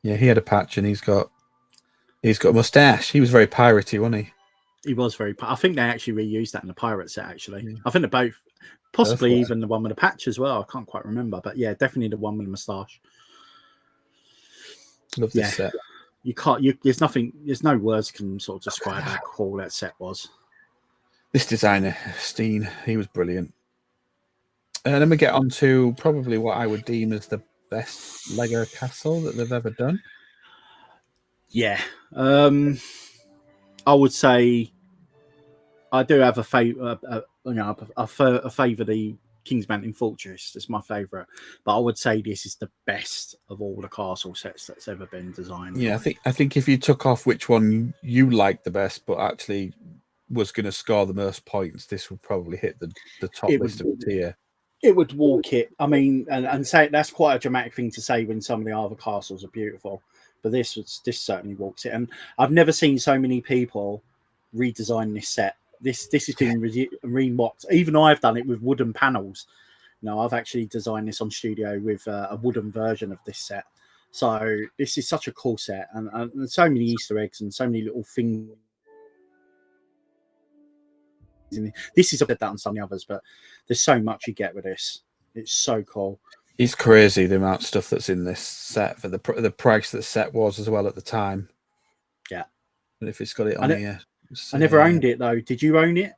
Yeah, he had a patch and he's got a mustache. He was very piratey, wasn't he? He was very. I think they actually reused that in the pirate set. Actually, I think they're both, possibly even the one with the patch as well. I can't quite remember, but yeah, definitely the one with the moustache. Love this set. You can't. There's no words can sort of describe how cool that set was. This designer, Steen, he was brilliant. And then we get on to probably what I would deem as the best Lego castle that they've ever done. Yeah, I would say I do have a favour. I favour the King's Mountain Fortress. It's my favourite, but I would say this is the best of all the castle sets that's ever been designed. Yeah, I think if you took off which one you liked the best, but actually was going to score the most points, this would probably hit the top list of the tier. It would walk it. I mean, and say that's quite a dramatic thing to say when some of the other castles are beautiful, but this certainly walks it. And I've never seen so many people redesign this set. This has been remocked. Even I've done it with wooden panels. No, I've actually designed this on studio with a wooden version of this set. So this is such a cool set, and so many Easter eggs and so many little things. This is a bit that on some of the others, but there's so much you get with this. It's so cool. It's crazy the amount of stuff that's in this set for the price that set was as well at the time. Yeah, and if it's got it on here, I never owned it though. Did you own it?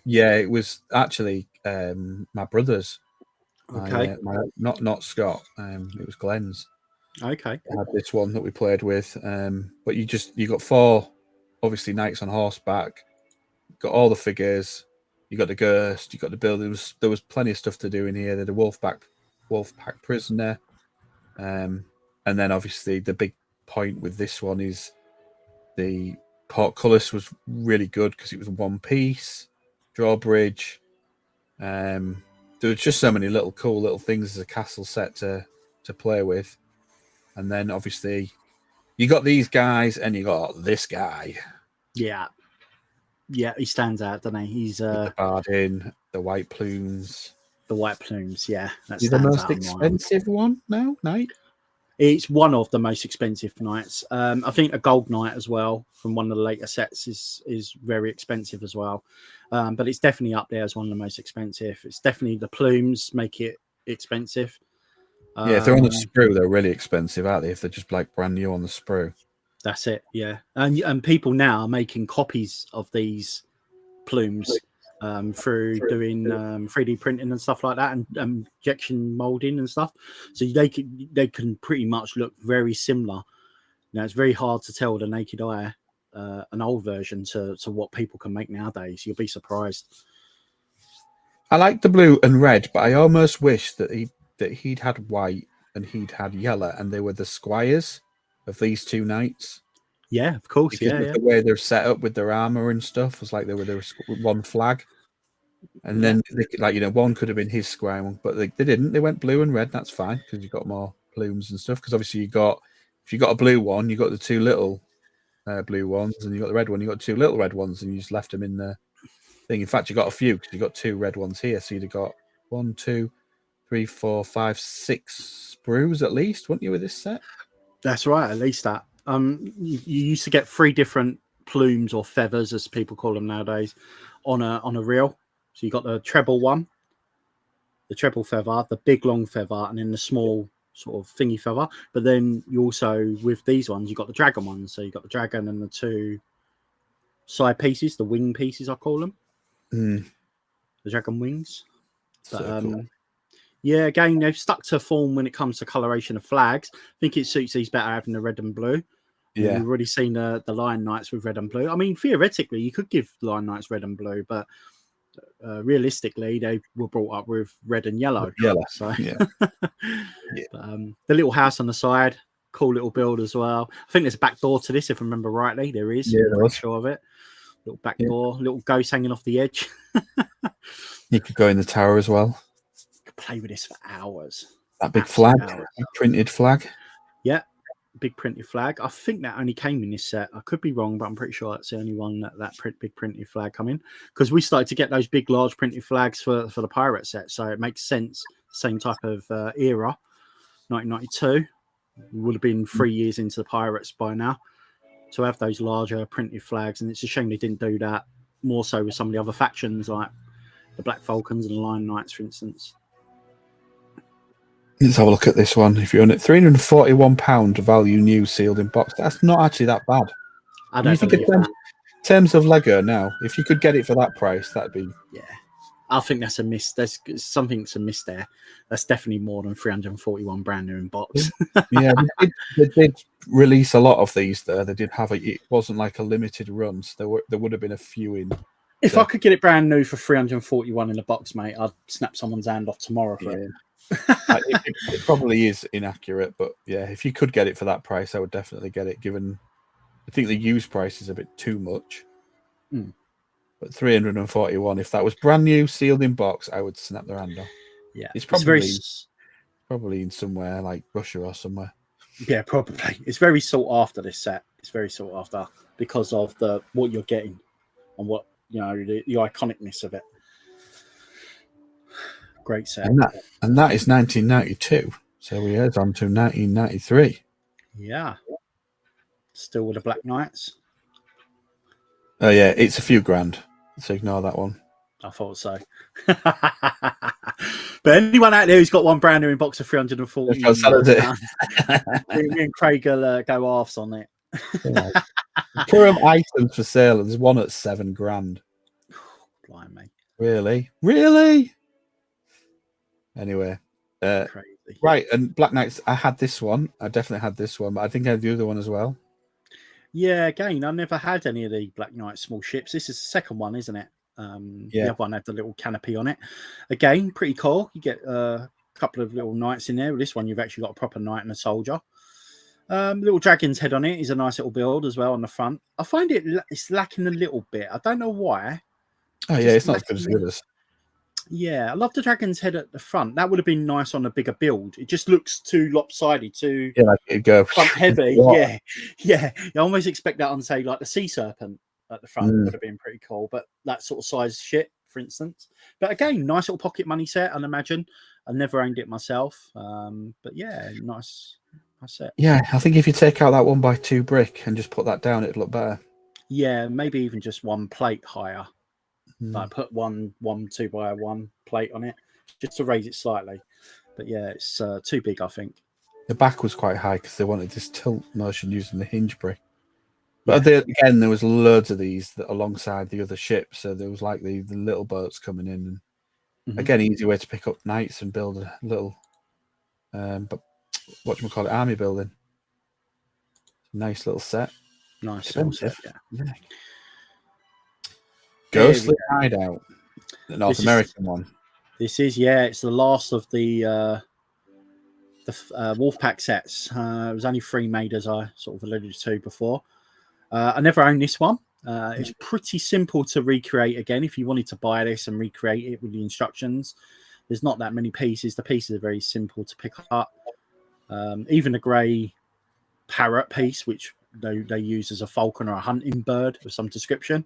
Yeah, it was actually my brother's. Okay, not Scott. It was Glenn's. Okay, I had this one that we played with, but you got 4, obviously knights on horseback. Got all the figures. You got the Ghost. You got the build. There was plenty of stuff to do in here. There's a Wolfpack prisoner, and then obviously the big point with this one is the portcullis was really good because it was one piece drawbridge. There was just so many cool little things as a castle set to play with, and then obviously you got these guys and you got this guy. Yeah, he stands out, doesn't he? He's the bardin, the white plumes. The white plumes, yeah. That's the most expensive one now, knight. It's one of the most expensive knights. I think a gold knight as well from one of the later sets is very expensive as well. But it's definitely up there as one of the most expensive. It's definitely the plumes make it expensive. Yeah, if they're on the sprue, they're really expensive, aren't they? If they're just like brand new on the sprue. That's it, yeah. And people now are making copies of these plumes through doing 3D printing and stuff like that, and injection molding and stuff. So they can pretty much look very similar. Now it's very hard to tell with the naked eye an old version to what people can make nowadays. You'll be surprised. I like the blue and red, but I almost wish that he'd had white and he'd had yellow, and they were the squires of these 2 knights. Yeah, of course. Because the way they're set up with their armor and stuff was like they were one flag, and then one could have been his squire, but they didn't. They went blue and red. That's fine because you got more plumes and stuff. Because obviously if you got a blue one, you got the 2 little blue ones, and you got the red one. You got 2 little red ones, and you just left them in the thing. In fact, you got a few because you got 2 red ones here, so you'd have got 1, 2, 3, 4, 5, 6 sprues at least, wouldn't you, with this set? That's right, at least that. You used to get 3 different plumes or feathers, as people call them nowadays, on a reel. So you got the treble one, the treble feather, the big long feather, and then the small sort of thingy feather. But then you also, with these ones, you got the dragon ones. So you got the dragon and the 2 side pieces, the wing pieces, I call them. The dragon wings. But, so cool. Yeah, again, they've stuck to form when it comes to coloration of flags. I think it suits these better having the red and blue. Yeah, we've already seen the Lion Knights with red and blue. I mean, theoretically, you could give Lion Knights red and blue, but realistically, they were brought up with red and yellow. So, yeah. But, the little house on the side, cool little build as well. I think there's a back door to this, if I remember rightly. There is. Yeah, I'm sure of it. Little back door, little ghost hanging off the edge. You could go in the tower as well. Play with this for hours. That big flag, big printed flag. Yeah, big printed flag. I think that only came in this set. I could be wrong, but I'm pretty sure that's the only one that big printed flag come in, because we started to get those big, large printed flags for the pirate set. So it makes sense. Same type of era, 1992. We would have been 3 years into the pirates by now to have those larger printed flags, and it's a shame they didn't do that more so with some of the other factions like the Black Falcons and the Lion Knights, for instance. Let's have a look at this one. If you own it, £341 value new, sealed in box. That's not actually that bad. I don't think in terms of Lego now, if you could get it for that price, that'd be... Yeah, I think that's a miss. There's something's a miss there. That's definitely more than 341 brand new in box. Yeah, they did release a lot of these there. They did have it wasn't like a limited run, so there would have been a few in. If I could get it brand new for 341 in a box, mate, I'd snap someone's hand off tomorrow for it. It probably is inaccurate, but yeah, if you could get it for that price, I would definitely get it, given I think the used price is a bit too much. But 341, if that was brand new, sealed in box, I would snap their hand off. Yeah, it's probably in somewhere like Russia or somewhere. Yeah, probably. It's very sought after, this set. It's very sought after because of what you're getting and what, you know, the iconicness of it. Great set. And that is 1992. So we head on to 1993. Yeah. Still with the Black Knights. Oh yeah, it's a few grand. So ignore that one. I thought so. But anyone out there who's got one brand new in box of 340, me and Craig will go arse on it. Yeah. Current items for sale. There's one at 7 grand. Blimey. Really? Anyway, Crazy. Right, and Black Knights. I had this one. I definitely had this one, but I think I had the other one as well. Yeah, again, I never had any of the Black Knight small ships. This is the second one, isn't it? The other one had the little canopy on it. Again, pretty cool. You get a couple of little knights in there. With this one, you've actually got a proper knight and a soldier. Little dragon's head on it is a nice little build as well on the front. I find it's lacking a little bit. I don't know why. Oh yeah, it's not as good as the others. Yeah, I love the dragon's head at the front. That would have been nice on a bigger build. It just looks too lopsided, too like it'd go front heavy. Yeah. You almost expect that on, say, like the sea serpent at the front would have been pretty cool. But that sort of size shit, for instance. But again, nice little pocket money set, I'd imagine. I never owned it myself. But yeah, nice set. Yeah, I think if you take out that 1x2 brick and just put that down, it'd look better. Yeah, maybe even just one plate higher. Like put one 2x1 plate on it just to raise it slightly. But yeah, it's too big, I think. The back was quite high because they wanted this tilt motion using the hinge brick. But again, there was loads of these alongside the other ships. So there was like the little boats coming in. And again, easy way to pick up knights and build a little, but whatchamacallit, army building. Nice little set. Nice expensive. Set, yeah. Ghostly Hideout, the North American one. This is, it's the last of the Wolfpack sets. It was only 3 made, as I sort of alluded to before. I never owned this one. It's pretty simple to recreate again. If you wanted to buy this and recreate it with the instructions, there's not that many pieces. The pieces are very simple to pick up. Even the grey parrot piece, which they use as a falcon or a hunting bird of some description,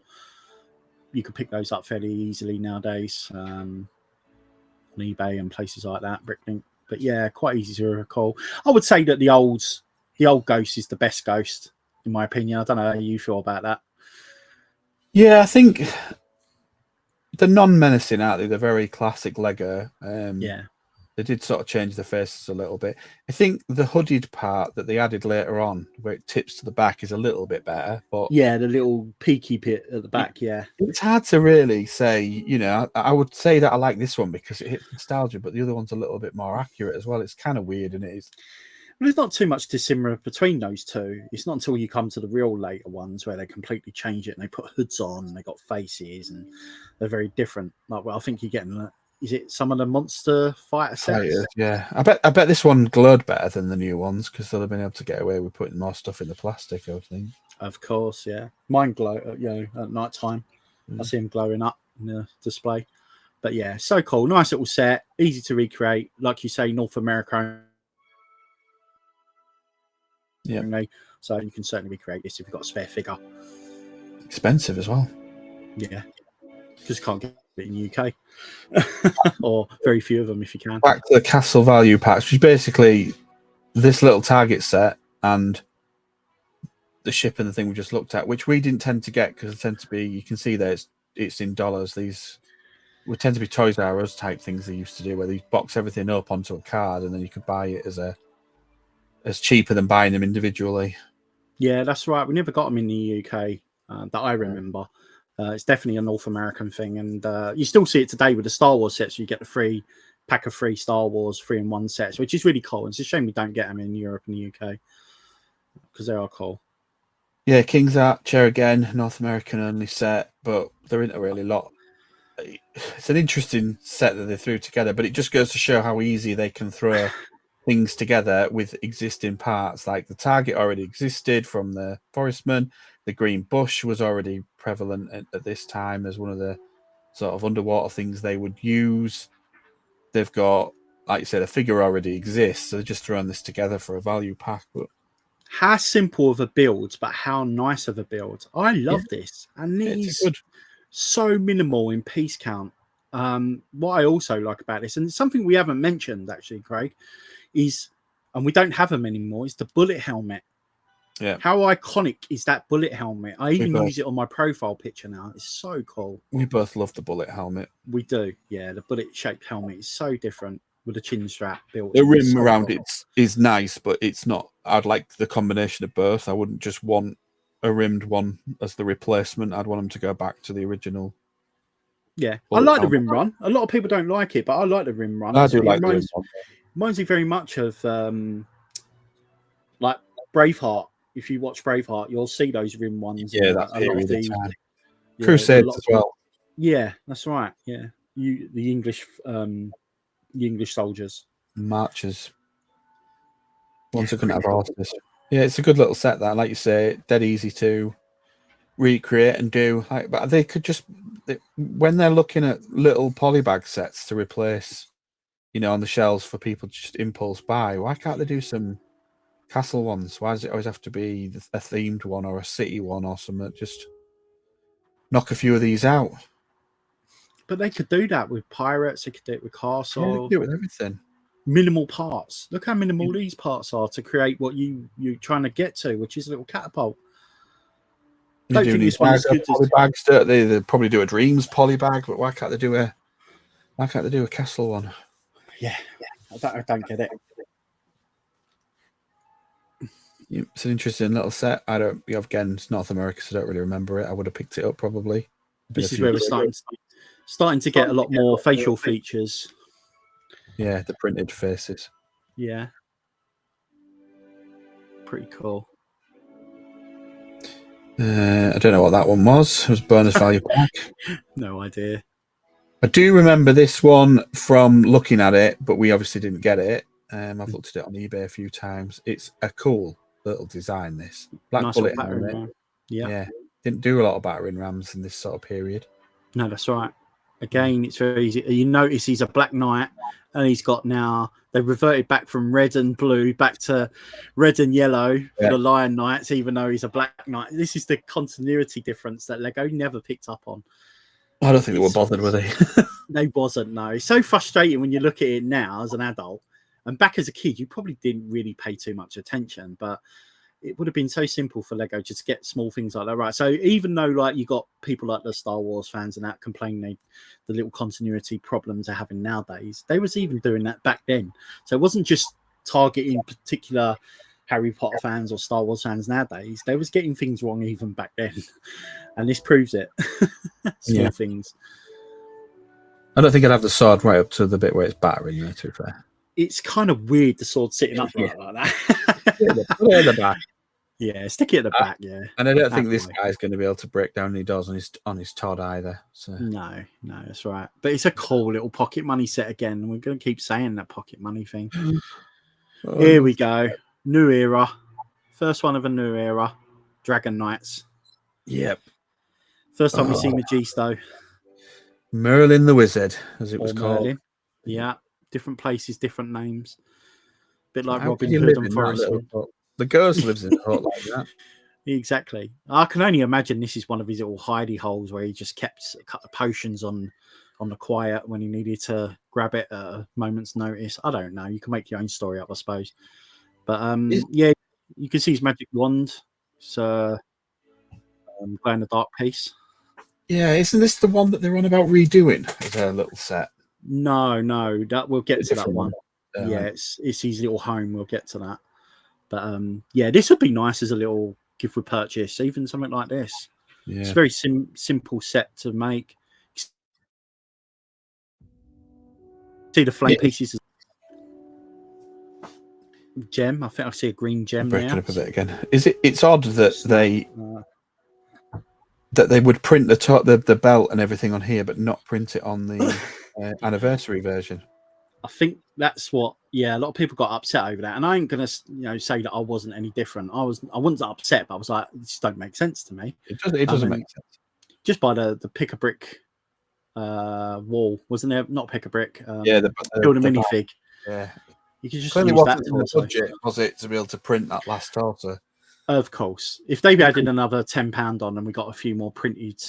you could pick those up fairly easily nowadays on eBay and places like that, Bricklink. But yeah, quite easy to recall. I would say that the old Ghost is the best Ghost, in my opinion. I don't know how you feel about that. Yeah, I think they're non-menacing, aren't they? They're very classic Lego. They did sort of change the faces a little bit. I think the hooded part that they added later on, where it tips to the back, is a little bit better. But yeah, the little peaky bit at the back, it's hard to really say. You know, I would say that I like this one because it hits nostalgia, but the other one's a little bit more accurate as well. It's kind of weird, and it is. Well, there's not too much dissimilar between those two. It's not until you come to the real later ones where they completely change it and they put hoods on and they got faces and they're very different. Like, well, I think you're getting. Is it some of the monster fighter sets? Yeah, I bet this one glowed better than the new ones because they'll have been able to get away with putting more stuff in the plastic, I think. Of course, yeah. Mine glow, at night time. I see them glowing up in the display. But yeah, so cool. Nice little set, easy to recreate. Like you say, North America. Yeah. So you can certainly recreate this if you've got a spare figure. Expensive as well. Yeah. Just can't get it in the UK. Or very few of them if you can. Back to the castle value packs, which is basically this little target set and the ship and the thing we just looked at, which we didn't tend to get because it tend to be, you can see there it's in dollars. These would tend to be Toys R Us type things they used to do, where they box everything up onto a card and then you could buy it as cheaper than buying them individually. Yeah, that's right. We never got them in the UK that I remember. It's definitely a North American thing, and you still see it today with the Star Wars sets. You get the free pack of 3 Star Wars 3-in-1 sets, which is really cool. It's a shame we don't get them in Europe and the UK because they are cool. Yeah, King's Archer again, North American only set, but there isn't a really lot. It's an interesting set that they threw together, but it just goes to show how easy they can throw things together with existing parts. Like the target already existed from the Forestman. The green bush was already prevalent at this time as one of the sort of underwater things they would use. They've got like you said, a figure already exists. So they're just throwing this together for a value pack. But how simple of a build, but how nice of a build. I love this, and it's these good. so minimal in piece count. What I also like about this, and it's something we haven't mentioned actually, Craig, is, and we don't have them anymore, is the bullet helmet. Yeah. How iconic is that bullet helmet? I even use it on my profile picture now. It's so cool. We both love the bullet helmet. We do, yeah. The bullet shaped helmet is so different with a chin strap built. The rim around it is nice, but it's not. I'd like the combination of both. I wouldn't just want a rimmed one as the replacement. I'd want them to go back to the original. Yeah, I like the rim run. A lot of people don't like it, but I like the rim run. I do like the rim run. Reminds me very much of like Braveheart. If you watch Braveheart, you'll see those rim ones. Yeah, that's a lot of the time. Crusades as well. Yeah, that's right. Yeah, the English soldiers. Marchers. Ones who couldn't have horses. Yeah, it's a good little set that, like you say, dead easy to recreate and do. Like, but they could just, when they're looking at little polybag sets to replace, on the shelves for people to just impulse buy, why can't they do some castle ones? Why does it always have to be a themed one or a city one or something? Just knock a few of these out. But they could do that with pirates. They could do it with castle. Yeah, they could do it with everything. Minimal parts. Look how minimal these parts are to create what you're trying to get to, which is a little catapult. I don't think this one's good. Polybags, they probably do a dreams polybag, but why can't they do a castle one? Yeah, I don't get it. It's an interesting little set. Again, it's North America, so I don't really remember it. I would have picked it up probably. This is where we're starting to get a lot more facial features. Yeah, the printed faces. Yeah. Pretty cool. I don't know what that one was. It was bonus value pack. No idea. I do remember this one from looking at it, but we obviously didn't get it. I've looked at it on eBay a few times. It's a cool little design, this. Black nice bullet helmet. Yeah. Didn't do a lot of battering rams in this sort of period. No, that's right. Again, it's very easy. You notice he's a Black Knight, and he's got now, they've reverted back from red and blue back to red and yellow for the Lion Knights, even though he's a Black Knight. This is the continuity difference that Lego never picked up on. I don't think they were bothered, were they? They wasn't, no. It's so frustrating when you look at it now as an adult. And back as a kid, you probably didn't really pay too much attention, but it would have been so simple for Lego just to get small things like that right. So even though like you got people like the Star Wars fans and that complaining the little continuity problems they're having nowadays, they was even doing that back then. So it wasn't just targeting particular Harry Potter fans or Star Wars fans nowadays. They was getting things wrong even back then, and this proves it. Small things. I don't think I'd have the sword right up to the bit where it's battering. To be fair, it's kind of weird the sword sitting up like that. Put it at the back. Yeah, stick it at the back. Yeah, and I don't think this guy's going to be able to break down any doors on his Todd either. So no, that's right. But it's a cool little pocket money set again. We're going to keep saying that pocket money thing. Here we go. New era. First one of a new era. Dragon Knights. Yep. First time we see Magisto. Merlin the Wizard, as it was called. Merlin. Yeah. Different places, different names. Bit like Robin Hood and Forrest. The ghost lives in a hut like that. Exactly. I can only imagine this is one of his little hidey holes where he just kept a couple of potions on the quiet when he needed to grab it at a moment's notice. I don't know. You can make your own story up, I suppose. But yeah, you can see his magic wand. So glow in the dark piece. Yeah, isn't this the one that they're on about redoing as a little set? No, that we'll get to that one. Yeah, it's his little home. We'll get to that. But yeah, this would be nice as a little gift with purchase, even something like this. Yeah. It's a very simple set to make. See the flame pieces. Gem. I think I see a green gem there. Breaking up a bit again. It's odd that they would print the belt and everything on here, but not print it on the anniversary version. I think that's what. Yeah, a lot of people got upset over that, and I ain't gonna say that I wasn't any different. I wasn't upset, but I was like, this don't make sense to me. It doesn't make sense. Just by the pick a brick wall, wasn't there? Not pick a brick. The build a minifig. Yeah. You could just Clearly use that wasn't in the torso. budget, was it, to be able to print that last torso? Of course, if they added another £10 on and we got a few more printed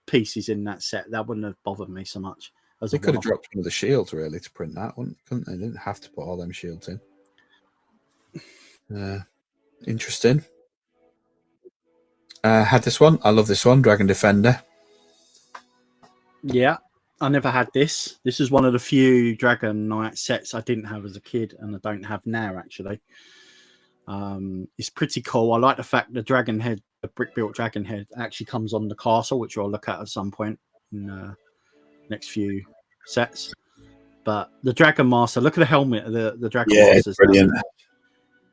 pieces in that set, that wouldn't have bothered me so much. As They could have dropped one of the shields really to print that one, couldn't they? They didn't have to put all them shields in. Interesting. Had this one. I love this one, Dragon Defender. Yeah, I never had this. This is one of the few Dragon Knight sets I didn't have as a kid, and I don't have now actually. It's pretty cool. I like the fact the dragon head, the brick built dragon head, actually comes on the castle, which I'll look at some point in next few sets. But the Dragon Master, look at the helmet of the Dragon Masters. Brilliant.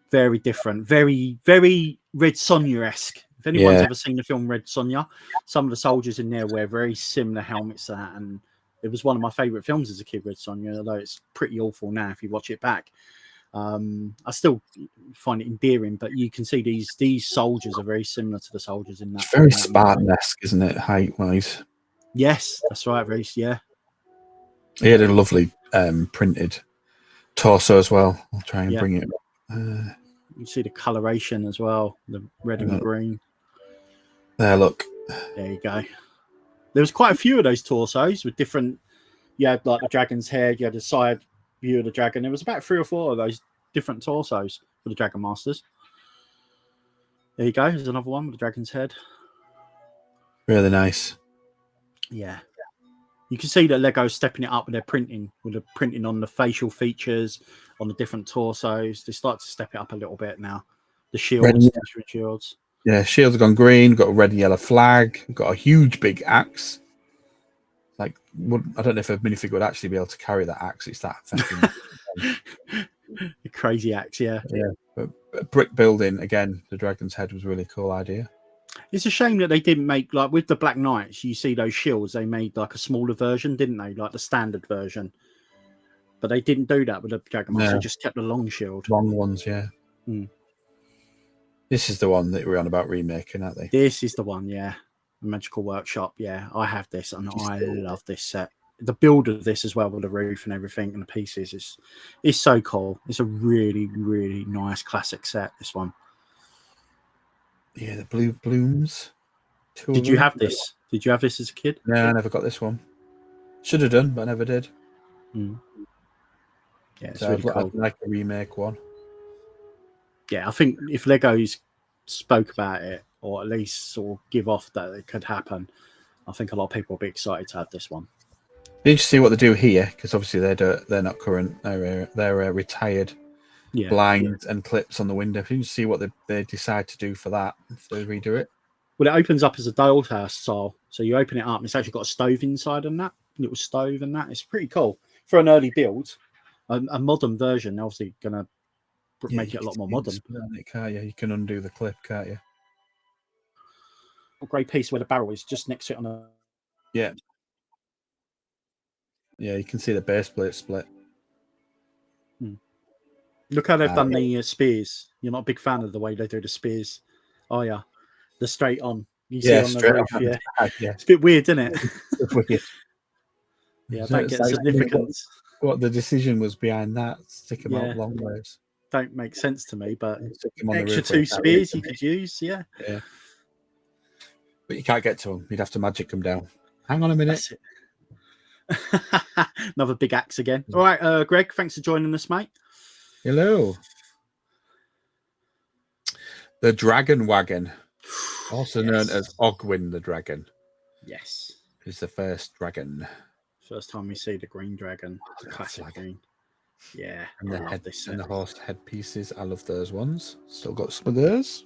Very different, very, very Red Sonja-esque. If anyone's ever seen the film Red Sonja, some of the soldiers in there wear very similar helmets to that. And it was one of my favourite films as a kid, Red Sonja, although it's pretty awful now if you watch it back. I still find it endearing, but you can see these soldiers are very similar to the soldiers in that. It's very Spartan-esque, isn't it, height-wise? Yes, that's right. Very, yeah. He had a lovely printed torso as well. I'll try and bring it up. You see the coloration as well, the red and the green. There, look. There you go. There was quite a few of those torsos with different. You had like the dragon's head. You had a side view of the dragon. There was about 3 or 4 of those different torsos for the Dragon Masters. There you go. There's another one with the dragon's head. Really nice. Yeah. You can see that Lego's stepping it up with the printing on the facial features, on the different torsos. They start to step it up a little bit now. The shields, different shields. Yeah, shields have gone green. We've got a red and yellow flag. We've got a huge big axe. Like, I don't know if a minifigure would actually be able to carry that axe. It's that The crazy axe, yeah. But brick building again. The dragon's head was a really cool idea. It's a shame that they didn't make, like with the Black Knights, you see those shields, they made like a smaller version, didn't they? Like the standard version. But they didn't do that with the Dragon Master. They just kept the long shield. Long ones, yeah. Mm. This is the one that we're on about remaking, aren't they? This is the one, yeah. Magical Workshop, yeah. I have this and I love this set. The build of this as well with the roof and everything and the pieces is so cool. It's a really, really nice classic set, this one. Yeah, the blue blooms. Did you have this? Did you have this as a kid? No, I never got this one. Should have done, but I never did. Mm. Yeah, it's so really cool. I'd like a remake one. Yeah, I think if Legos spoke about it, or at least sort of give off that it could happen, I think a lot of people will be excited to have this one. Be interested to see what they do here, because obviously they're not current. They're retired. Blinds and clips on the window. You can see what they decide to do for that if they redo it. Well, it opens up as a dollhouse style, so you open it up and it's actually got a stove inside and that little stove and that. It's pretty cool for an early build. A modern version, obviously, gonna make it a lot more modern. Can't you? You can undo the clip, can't you? A great piece where the barrel is just next to it on a. Yeah, you can see the base plate split. Look how they've done the spears. You're not a big fan of the way they do the spears. Oh yeah, the straight on. You see on the roof, yeah. It's a bit weird, isn't it? It's weird. Yeah, I don't get significance. What the decision was behind that? Stick them out long ways. Don't make sense to me, but extra 2 spears you could use, yeah. But you can't get to them. You'd have to magic them down. Hang on a minute. Another big axe again. All right, Greg, thanks for joining us, mate. Hello. The Dragon Wagon, also known as Ogwyn the Dragon. Yes. Is the first dragon. First time we see the green dragon. The classic green. Yeah. And the head and the horse headpieces. I love those ones. Still got some of those.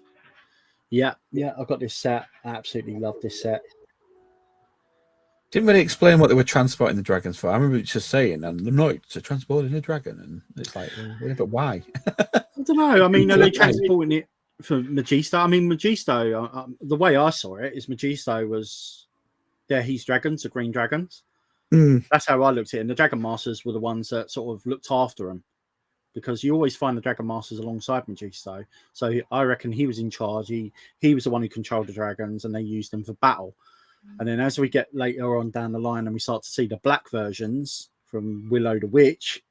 Yeah, I've got this set. I absolutely love this set. Didn't really explain what they were transporting the dragons for. I remember just saying, "And the knights are transporting a dragon," and it's like, but why? I don't know. I mean, are they transporting it for Magisto? I mean, Magisto. The way I saw it is Magisto was his dragons, the green dragons. That's how I looked at it. And the Dragon Masters were the ones that sort of looked after them, because you always find the Dragon Masters alongside Magisto. So I reckon he was in charge. He was the one who controlled the dragons, and they used them for battle. And then as we get later on down the line and we start to see the black versions from Willow the Witch,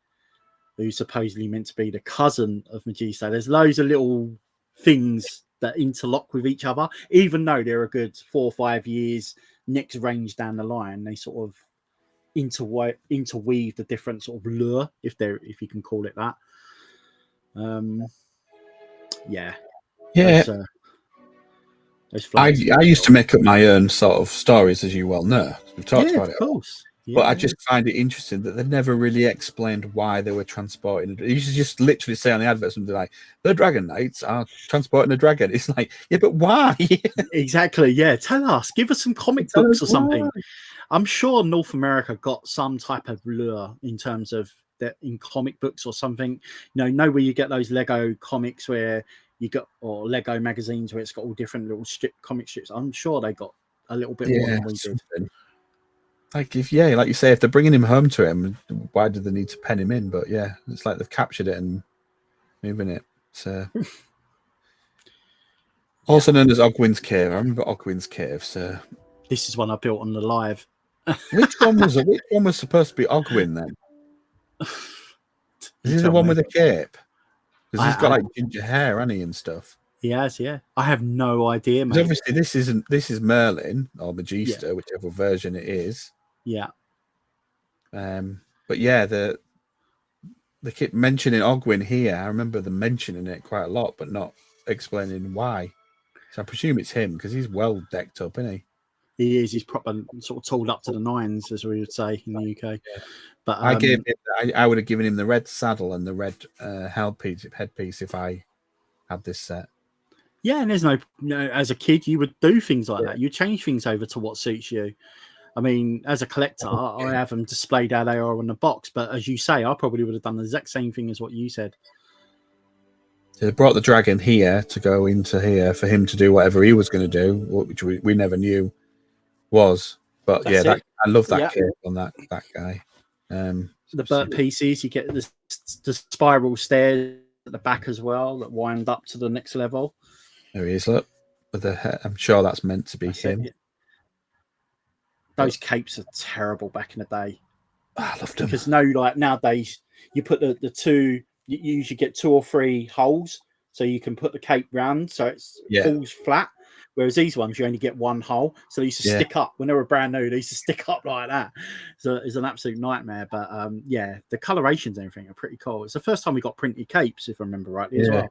who's supposedly meant to be the cousin of Magisto. There's loads of little things that interlock with each other, even though they're a good 4 or 5 years next range down the line. They sort of interweave the different sort of lure, if you can call it that. Yeah. I used to make up my own sort of stories, as you well know. We've talked about it. Of course. Yeah, but I just find it interesting that they've never really explained why they were transporting. You should just literally say on the advert something like, "The Dragon Knights are transporting a dragon." It's like, yeah, but why? Exactly. Yeah, tell us. Give us some comic books or something. I'm sure North America got some type of lure in terms of that in comic books or something. You know where you get those Lego comics where you got, or Lego magazines where it's got all different little comic strips. I'm sure they got a little bit more than we did. Like like you say, if they're bringing him home to him, why do they need to pen him in? But yeah, it's like they've captured it and moving it. So also known as Ogwyn's Cave. I remember Ogwyn's Cave. So this is one I built on the live. Which one was it? Which one was supposed to be Ogwyn then? Is he the one with the cape? Because he's got like ginger hair, hasn't he, and stuff. He has, yeah. I have no idea, mate. Obviously, this is Merlin or Magisto, whichever version it is. Yeah. But yeah, they keep mentioning Ogwyn here. I remember them mentioning it quite a lot, but not explaining why. So I presume it's him because he's well decked up, isn't he? He is. He's proper sort of tooled up to the nines, as we would say in the UK. Yeah. But I would have given him the red saddle and the red headpiece if I had this set. Yeah, and there's as a kid, you would do things like that. You change things over to what suits you. I mean, as a collector, I have them displayed how they are in the box. But as you say, I probably would have done the exact same thing as what you said. So they brought the dragon here to go into here for him to do whatever he was going to do, which we never knew was. But I love that kit on that guy. The Burt pieces, you get the spiral stairs at the back as well that wind up to the next level. There he is, look. With the hair. I'm sure that's meant to be him. Those capes are terrible back in the day. I loved them. Because nowadays you put the two, you usually get 2 or 3 holes so you can put the cape round so it falls flat. Whereas these ones, you only get 1 hole. So they used to stick up. When they were brand new, they used to stick up like that. So it's an absolute nightmare. But the colorations and everything are pretty cool. It's the first time we got printed capes, if I remember rightly, as well.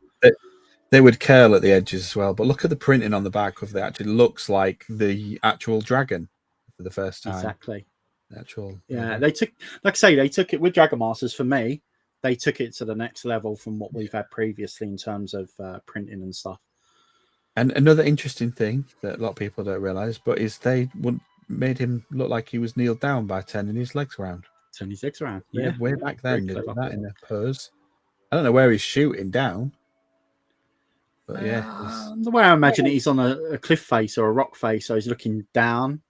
They would curl at the edges as well. But look at the printing on the back of it. Actually looks like the actual dragon for the first time. Exactly. The actual. They took, like I say, they took it with Dragon Masters. For me, they took it to the next level from what we've had previously in terms of printing and stuff. And another interesting thing that a lot of people don't realize, but is they made him look like he was kneeled down by turning his legs around. Turning his legs around, way back then. They did that in a pose. I don't know where he's shooting down, but the way I imagine it, he's on a cliff face or a rock face, so he's looking down.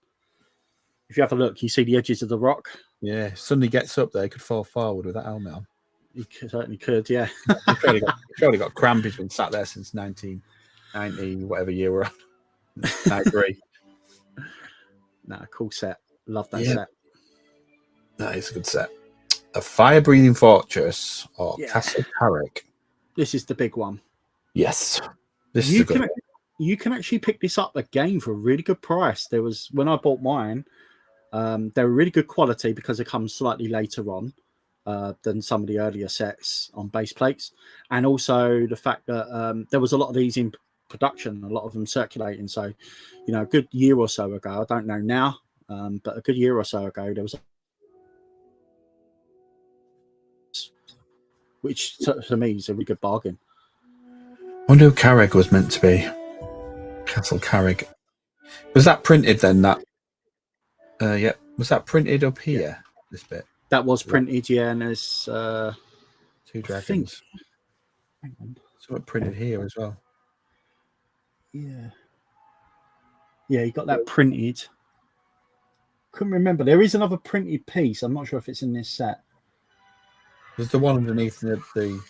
If you have a look, you see the edges of the rock. Yeah, suddenly gets up there, he could fall forward with that helmet on. He certainly could, yeah. He's probably got cramp. He's been sat there since 1990, whatever year we're on. 93. Cool set. Love that set. That is a good set. A fire-breathing fortress or Castle Carrick. This is the big one. Yes. This is a good one. You can actually pick this up again for a really good price. There was, when I bought mine, they were really good quality because it comes slightly later on than some of the earlier sets on base plates. And also the fact that there was a lot of these in production, a lot of them circulating. So, a good year or so ago, I don't know now, but a good year or so ago, there was, which to me is a really good bargain. I wonder who Carrick was meant to be. Castle Carrick. Was that printed then? Was that printed up here? This bit. That was printed, and there's 2 dragons. Hang on. So it printed here as well. Yeah, you got that printed. Couldn't remember. There is another printed piece. I'm not sure if it's in this set. There's the one underneath the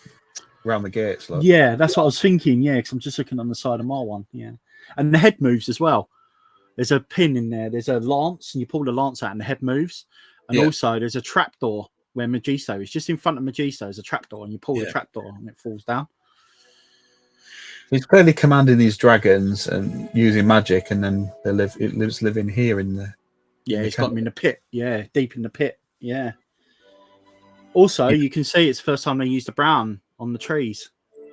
around the gates. Look. Yeah, that's what I was thinking. Yeah, because I'm just looking on the side of my one. Yeah, and the head moves as well. There's a pin in there. There's a lance, and you pull the lance out, and the head moves. And also, there's a trapdoor where Magisto is. Just in front of Magisto is a trapdoor, and you pull the trapdoor and it falls down. He's clearly commanding these dragons and using magic, and then it lives living here in the. Yeah, he's got them in the pit. Yeah, deep in the pit. Yeah. Also, you can see it's the first time they used the brown on the trees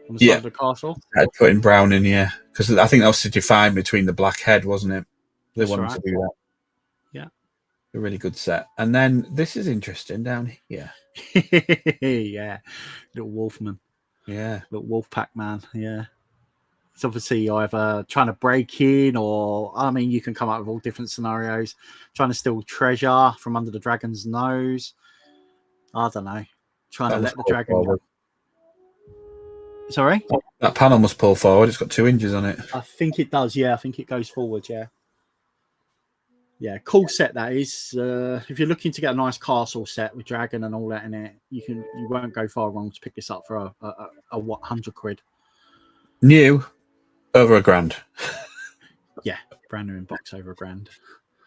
on the side of the castle. I'd put in brown in here because I think that was to define between the black head, wasn't it? They wanted to do that. Yeah. A really good set. And then this is interesting down here. Yeah. Little Wolfman. Yeah. Little Wolf Pack man. Yeah. It's obviously either trying to break in or, I mean, you can come up with all different scenarios. Trying to steal treasure from under the dragon's nose. I don't know. Trying to let the dragon go. Sorry? That panel must pull forward. It's got 2 hinges on it. I think it does. Yeah, I think it goes forward. Yeah. Yeah, cool set that is. If you're looking to get a nice castle set with dragon and all that in it, you won't go far wrong to pick this up for a what, 100 quid. New, over £1,000. Yeah, brand new in box, over £1,000.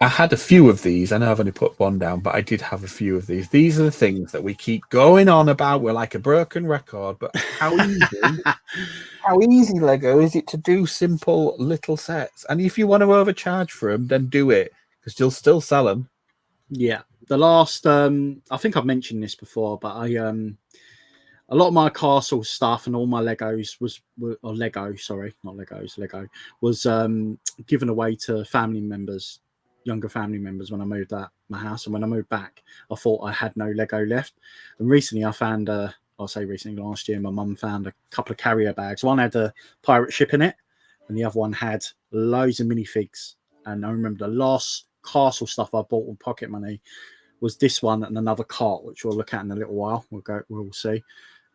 I had a few of these. I know I've only put one down, but I did have a few of these. These are the things that we keep going on about. We're like a broken record, but how easy Lego is it to do simple little sets? And if you want to overcharge for them, then do it, because you'll still sell them. Yeah, the last I think I've mentioned this before, but a lot of my castle stuff and all my Legos was given away to family members, younger family members, when I moved out my house. And when I moved back, I thought I had no Lego left. And recently I found last year, my mum found a couple of carrier bags. One had a pirate ship in it, and the other one had loads of minifigs. And I remember the last castle stuff I bought with pocket money was this one and another cart, which we'll look at in a little while. We'll see.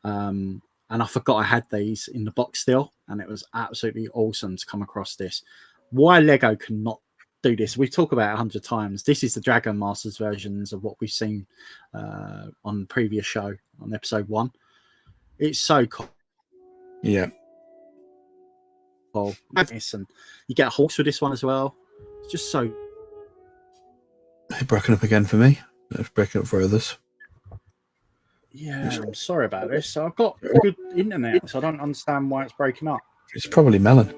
And I forgot I had these in the box still, and it was absolutely awesome to come across this. Why Lego cannot do this, we talk about it 100 times. This is the Dragon Masters versions of what we've seen on the previous show, on episode 1. It's so cool. Yeah. And you get a horse with this one as well. It's just so. It's broken up again for me. It's breaking up for others. Yeah, I'm sorry about this. So I've got good internet, so I don't understand why it's breaking up. It's probably melon.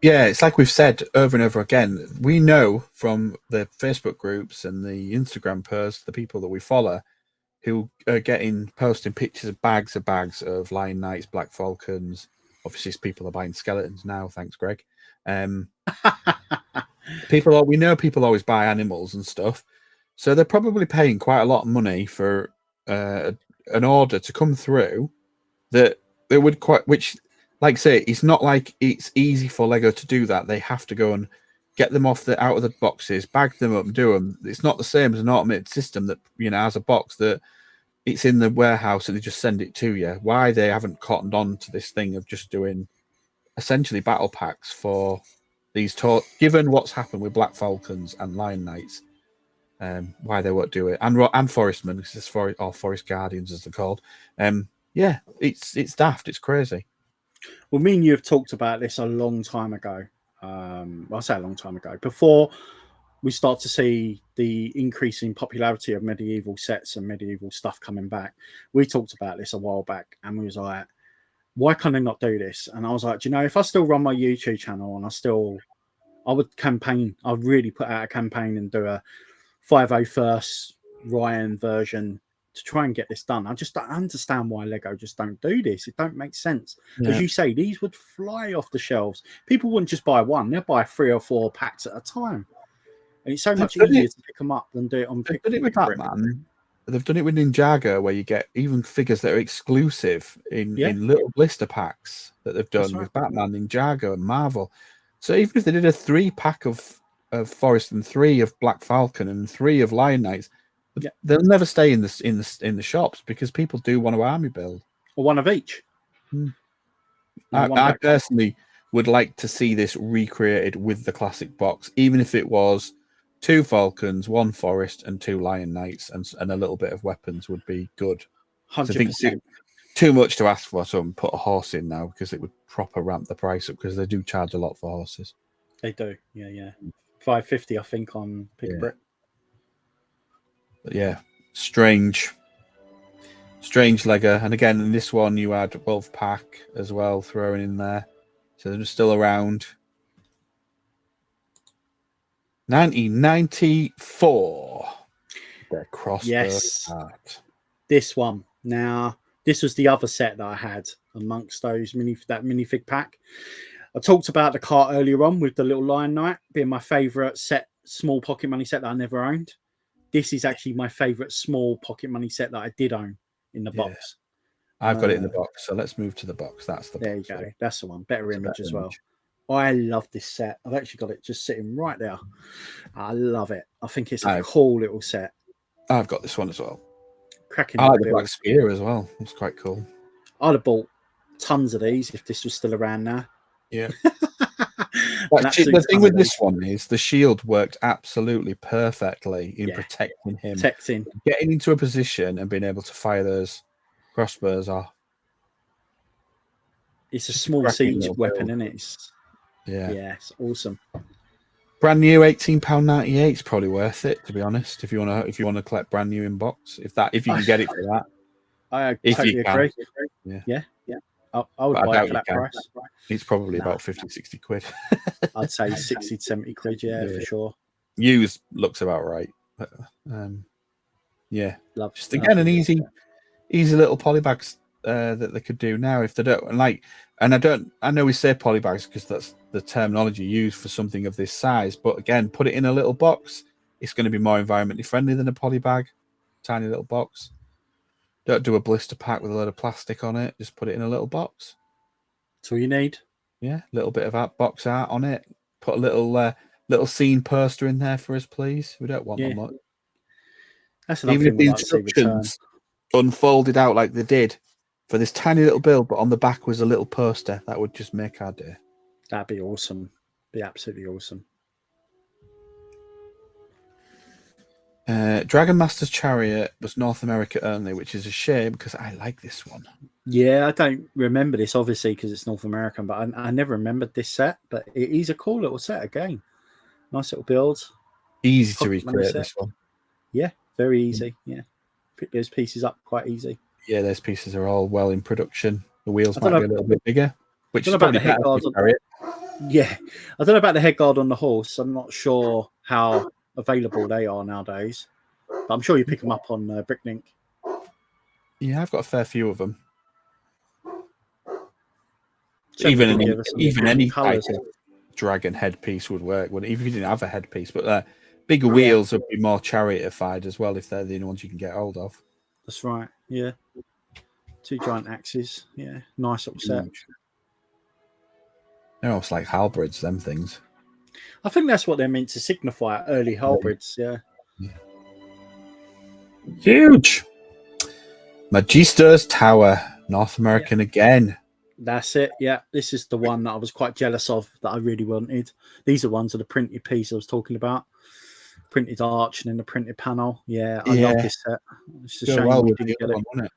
It's like we've said over and over again. We know from the Facebook groups and the Instagram posts, the people that we follow, who are posting pictures of bags of Lion Knights, Black Falcons. Obviously, people are buying skeletons now. Thanks, Greg. We know people always buy animals and stuff. So they're probably paying quite a lot of money for an order to come through that they would which, like I say, it's not like it's easy for Lego to do that. They have to go and get them out of the boxes, bag them up and do them. It's not the same as an automated system that, has a box that it's in the warehouse and they just send it to you. Why they haven't cottoned on to this thing of just doing essentially battle packs for these given what's happened with Black Falcons and Lion Knights. Why they won't do it, and Forestmen, or Forest Guardians as they're called. It's daft. It's crazy. Well, me and you have talked about this a long time ago. I say a long time ago, before we start to see the increasing popularity of medieval sets and medieval stuff coming back. We talked about this a while back, and we was like, why can they not do this? And I was like, if I still run my YouTube channel and I would campaign, I'd really put out a campaign and do a 501st Ryan version to try and get this done. I just don't understand why Lego just don't do this. It don't make sense. Yeah. As you say, these would fly off the shelves. People wouldn't just buy one; they'll buy 3 or 4 packs at a time. And it's so much easier to pick them up than do it on. They've done it with Batman. They've done it with Ninjago, where you get even figures that are exclusive in little blister packs that they've done with Batman, Ninjago, and Marvel. So even if they did a 3-pack of Forest and 3 of Black Falcon and 3 of Lion Knights, they'll never stay in the shops because people do want to army build. Or one of each. I personally would like to see this recreated with the classic box, even if it was 2 Falcons, 1 Forest, and 2 Lion Knights, and a little bit of weapons would be good. 100%. I think too much to ask for, so put a horse in now because it would proper ramp the price up because they do charge a lot for horses. They do, yeah. $550, I think, on Pick a Brick. But yeah, strange Lego. And again, in this one, you had Wolfpack as well thrown in there. So they're still around. 1994. The Crossbow art. This one. Now, this was the other set that I had amongst those minifig pack. I talked about the cart earlier on with the little Lion Knight being my favourite set, small pocket money set that I never owned. This is actually my favourite small pocket money set that I did own in the box. I've got it in the box, so let's move to the box. That's the there box. You go. That's the one. Better image as well. I love this set. I've actually got it just sitting right there. I love it. I think it's a cool little set. I've got this one as well. Cracking. I like the Black Spear as well. It's quite cool. I'd have bought tons of these if this was still around now. Yeah. The thing with this one is the shield worked absolutely perfectly in protecting him. Getting into a position and being able to fire those crossbows off. It's a small siege weapon, isn't it? Yeah, it's awesome. Brand new, £18.98 is probably worth it, to be honest. If you want to collect brand new in box, if you can get it for that. I totally agree. Yeah. I would buy it for that price. It's probably about 50, 60 quid. I'd say 60 to 70 quid, for sure. Used looks about right. But, just again, an easy little polybags that they could do now if they don't like. And I know we say polybags because that's the terminology used for something of this size. But again, put it in a little box. It's going to be more environmentally friendly than a polybag. Tiny little box. Don't do a blister pack with a load of plastic on it. Just put it in a little box. That's all you need. Yeah, a little bit of art, box art on it. Put a little scene poster in there for us, please. We don't want that much. That's another thing we like to see return. Unfolded out like they did for this tiny little build, but on the back was a little poster. That would just make our day. That'd be awesome. Be absolutely awesome. Dragon Master's Chariot was North America only, which is a shame because I like this one. Yeah, I don't remember this, obviously, because it's North American, but I never remembered this set. But it is a cool little set again. Nice little build. Easy to recreate this one. Yeah, very easy. Yeah. Pick those pieces up quite easy. Yeah, those pieces are all well in production. The wheels might be a little bit bigger, which is about probably the head guard. Yeah, I don't know about the head guard on the horse. I'm not sure how available they are nowadays, but I'm sure you pick them up on Bricklink. Yeah, I've got a fair few of them. Even any type of dragon headpiece would work. Even if you didn't have a headpiece, but bigger wheels would be more chariot-ified as well if they're the only ones you can get hold of. That's right. Yeah, 2 giant axes. Yeah, nice little set. They're almost like halberds, them things. I think that's what they're meant to signify. Early halberds. Yeah. Huge. Magister's Tower, North American again. That's it. Yeah, this is the one that I was quite jealous of that I really wanted. These are ones of the printed piece I was talking about. Printed arch and then the printed panel. Yeah, I love this set. It's a shame we didn't get it.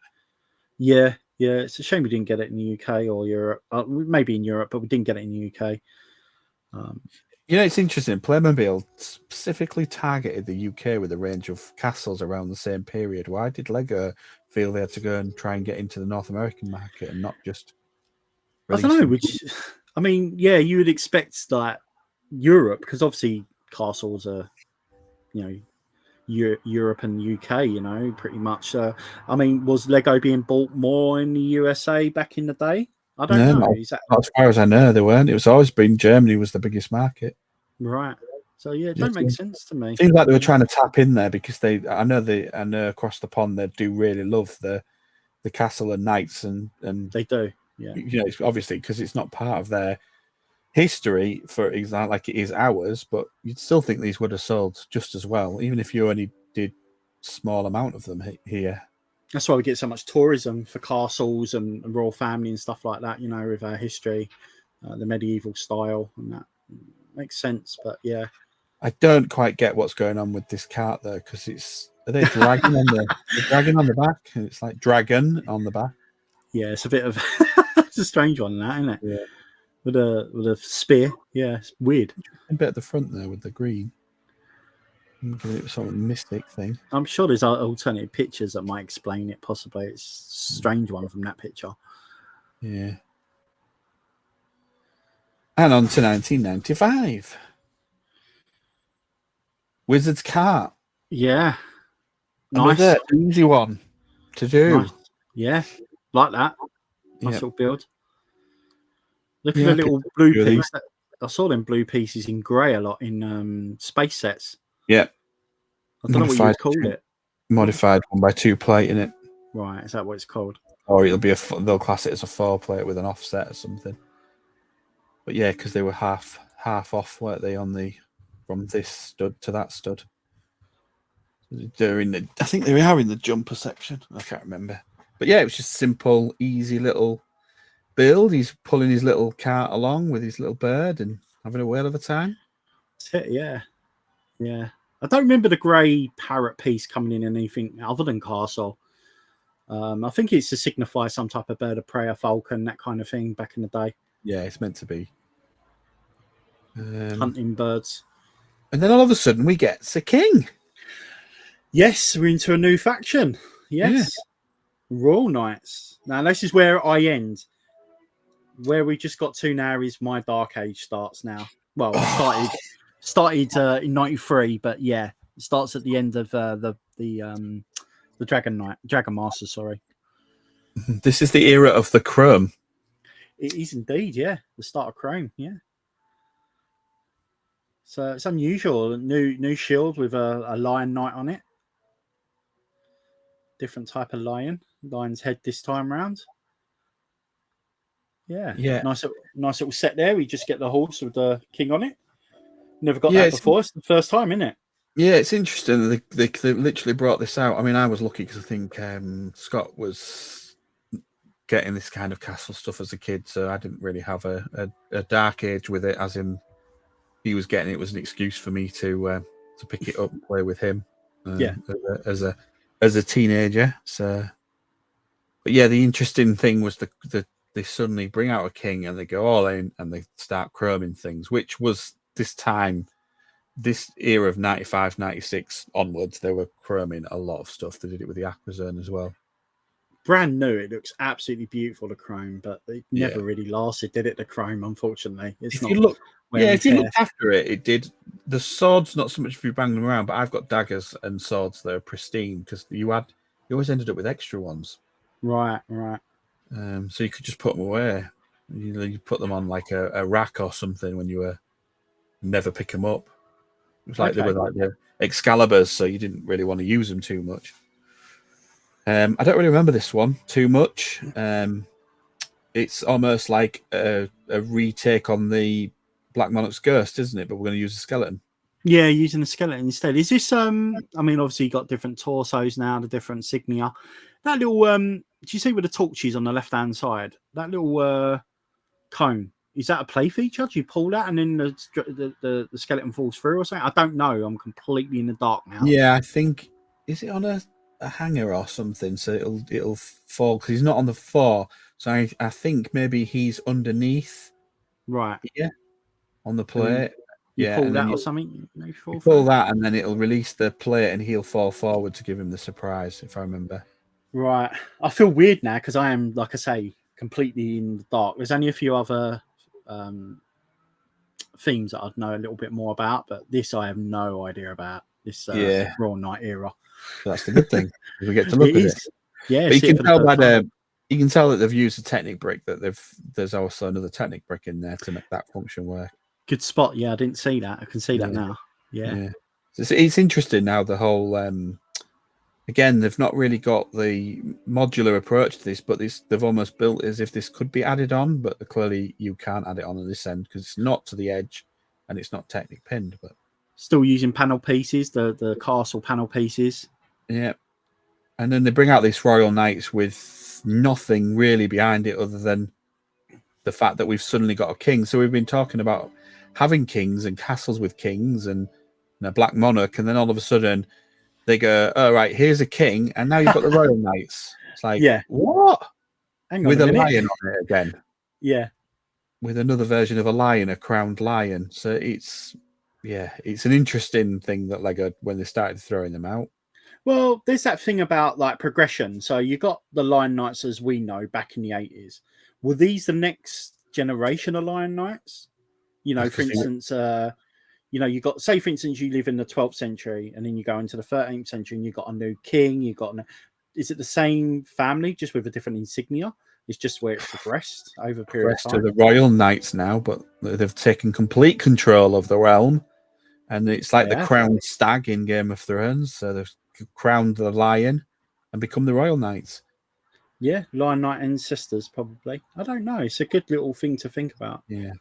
Yeah, it's a shame we didn't get it in the UK or Europe. Maybe in Europe, but we didn't get it in the UK. It's interesting. Playmobil specifically targeted the UK with a range of castles around the same period. Why did Lego feel they had to go and try and get into the North American market and not just... I don't know. You would expect like Europe, because obviously castles are, Europe and UK, pretty much. Was Lego being bought more in the USA back in the day? I don't know. Not as far as I know, they weren't. It was always been Germany was the biggest market. Right. So it don't make sense to me. Seems like they were trying to tap in there because I know across the pond they do really love the castle and knights and they do. Yeah. It's obviously because it's not part of their history, for example, like it is ours, but you'd still think these would have sold just as well, even if you only did small amount of them here. That's why we get so much tourism for castles and royal family and stuff like that, with our history, the medieval style, and that makes sense. But yeah, I don't quite get what's going on with this cart though, because are they dragging on the dragon on the back? And it's like dragon on the back. Yeah, it's a bit of it's a strange one, that, isn't it? Yeah, with a spear. Yeah, it's weird. A bit at the front there with the green. It's sort of a mystic thing. I'm sure there's alternative pictures that might explain it. Possibly, it's a strange one from that picture. Yeah. And on to 1995. Wizard's Cart. Yeah, Another nice, easy one to do. nice. Yeah, like that. Nice Yep. little build. Look at Yeah, the I little picked blue a few of these. piece. I saw them blue pieces in grey a lot in space sets. Yeah. I don't know what you would call it. Modified 1x2 plate in it. Right, is that what it's called? Or they'll class it as a 4 plate with an offset or something. But yeah, because they were half off, weren't they, from this stud to that stud. I think they are in the jumper section. I can't remember. But yeah, it was just simple, easy little build. He's pulling his little cart along with his little bird and having a whale of a time. That's it, yeah. Yeah. I don't remember the grey parrot piece coming in anything other than castle. I think it's to signify some type of bird of prey, a falcon, that kind of thing back in the day. Yeah, it's meant to be. Hunting birds. And then all of a sudden we get the king. Yes, we're into a new faction. Yes. Yeah. Royal Knights. Now, this is where I end. Where we just got to now is my Dark Age starts now. Well, it started in 93, but yeah, it starts at the end of the Dragon Master, sorry. This is the era of the Chrome. It is indeed, yeah. The start of Chrome, yeah. So it's unusual. New shield with a lion knight on it. Different type of lion's head this time round. Yeah, yeah. Nice little set there. We just get the horse with the king on it. Never got that before. It's the first time, isn't it? Yeah, it's interesting. They literally brought this out. I mean, I was lucky because I think Scott was getting this kind of castle stuff as a kid, so I didn't really have a dark age with it. As in, he was getting it was an excuse for me to pick it up and play with him. As a teenager. So, but yeah, the interesting thing was they suddenly bring out a king and they go all in and they start chroming things, which was this era of 95, 96 onwards, they were chroming a lot of stuff. They did it with the Aquazone as well. Brand new. It looks absolutely beautiful, the chrome, but it never really lasted, did it, the chrome, unfortunately? If you looked after it, it did. The swords, not so much if you bang them around, but I've got daggers and swords that are pristine because you always ended up with extra ones. Right. So you could just put them away. You put them on like a rack or something when you were never pick them up. It was like they were like the Excaliburs, so you didn't really want to use them too much. I don't really remember this one too much. It's almost like a retake on the Black Monarch's Ghost, isn't it? But we're going to use a skeleton. Yeah, using the skeleton instead. Is this I mean, obviously you got different torsos now, the different insignia. That little do you see with the torches on the left hand side? That little cone. Is that a play feature? Do you pull that and then the skeleton falls through or something? I don't know. I'm completely in the dark now. Yeah, I think is it on a hanger or something? So it'll fall because he's not on the floor. So I think maybe he's underneath. Right. Yeah. On the plate. You pull that or something. You pull that and then it'll release the plate and he'll fall forward to give him the surprise, if I remember. Right. I feel weird now because I am, like I say, completely in the dark. There's only a few other themes that I'd know a little bit more about, but this I have no idea about. This Royal Knight era. That's the good thing. We get to look at it. Yeah, but you can tell by you can tell that they've used a Technic brick. That there's also another Technic brick in there to make that function work. Good spot. Yeah, I didn't see that. I can see that now. Yeah. It's interesting now. The whole again, they've not really got the modular approach to this, but they've almost built as if this could be added on, but clearly you can't add it on this end because it's not to the edge and it's not Technic pinned. But still using panel pieces, the castle panel pieces. Yeah. And then they bring out these Royal Knights with nothing really behind it other than the fact that we've suddenly got a king. So we've been talking about having kings and castles with kings and a Black Monarch, and then all of a sudden they go, "Oh right, here's a king, and now you've got the Royal Knights." It's like, what? Hang on with a lion on it again. Yeah. With another version of a lion, a crowned lion. So it's yeah, it's an interesting thing that Lego when they started throwing them out. Well, there's that thing about like progression. So you got the Lion Knights as we know back in the 80s. Were these the next generation of Lion Knights? You know, for Because instance, you got, say, for instance, you live in the 12th century and then you go into the 13th century and you got a new king. Is it the same family just with a different insignia? It's just where it's progressed over a period of progressed to time. the Royal Knights now, but they've taken complete control of the realm, and it's like They the have. crowned stag in Game of Thrones. So they've crowned the lion and become the Royal Knights. Yeah, Lion Knight ancestors, probably. I don't know. It's a good little thing to think about. Yeah.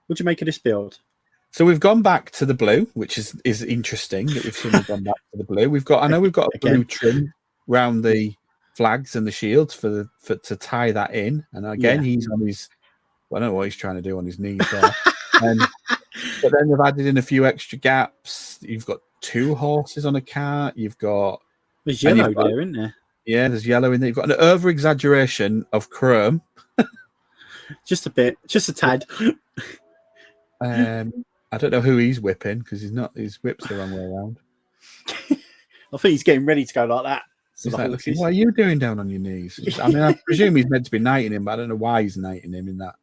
What'd you make of this build? So we've gone back to the blue, which is interesting that we've suddenly gone back to the blue. I know we've got a blue Again? trim round the flags and the shields for to tie that in. And again, Yeah. he's on his, I don't know what he's trying to do on his knees there. But then they've added in a few extra gaps. You've got 2 horses on a cart. There's And yellow there, isn't there? yeah, there's yellow in there. You've got an over exaggeration of chrome. Just a bit, just a tad. I don't know who he's whipping because his whip's the wrong way around. I think he's getting ready to go like that. So He's the like, horses. looking, what are you doing down on your knees? I mean, I presume he's meant to be knighting him, but I don't know why he's knighting him in that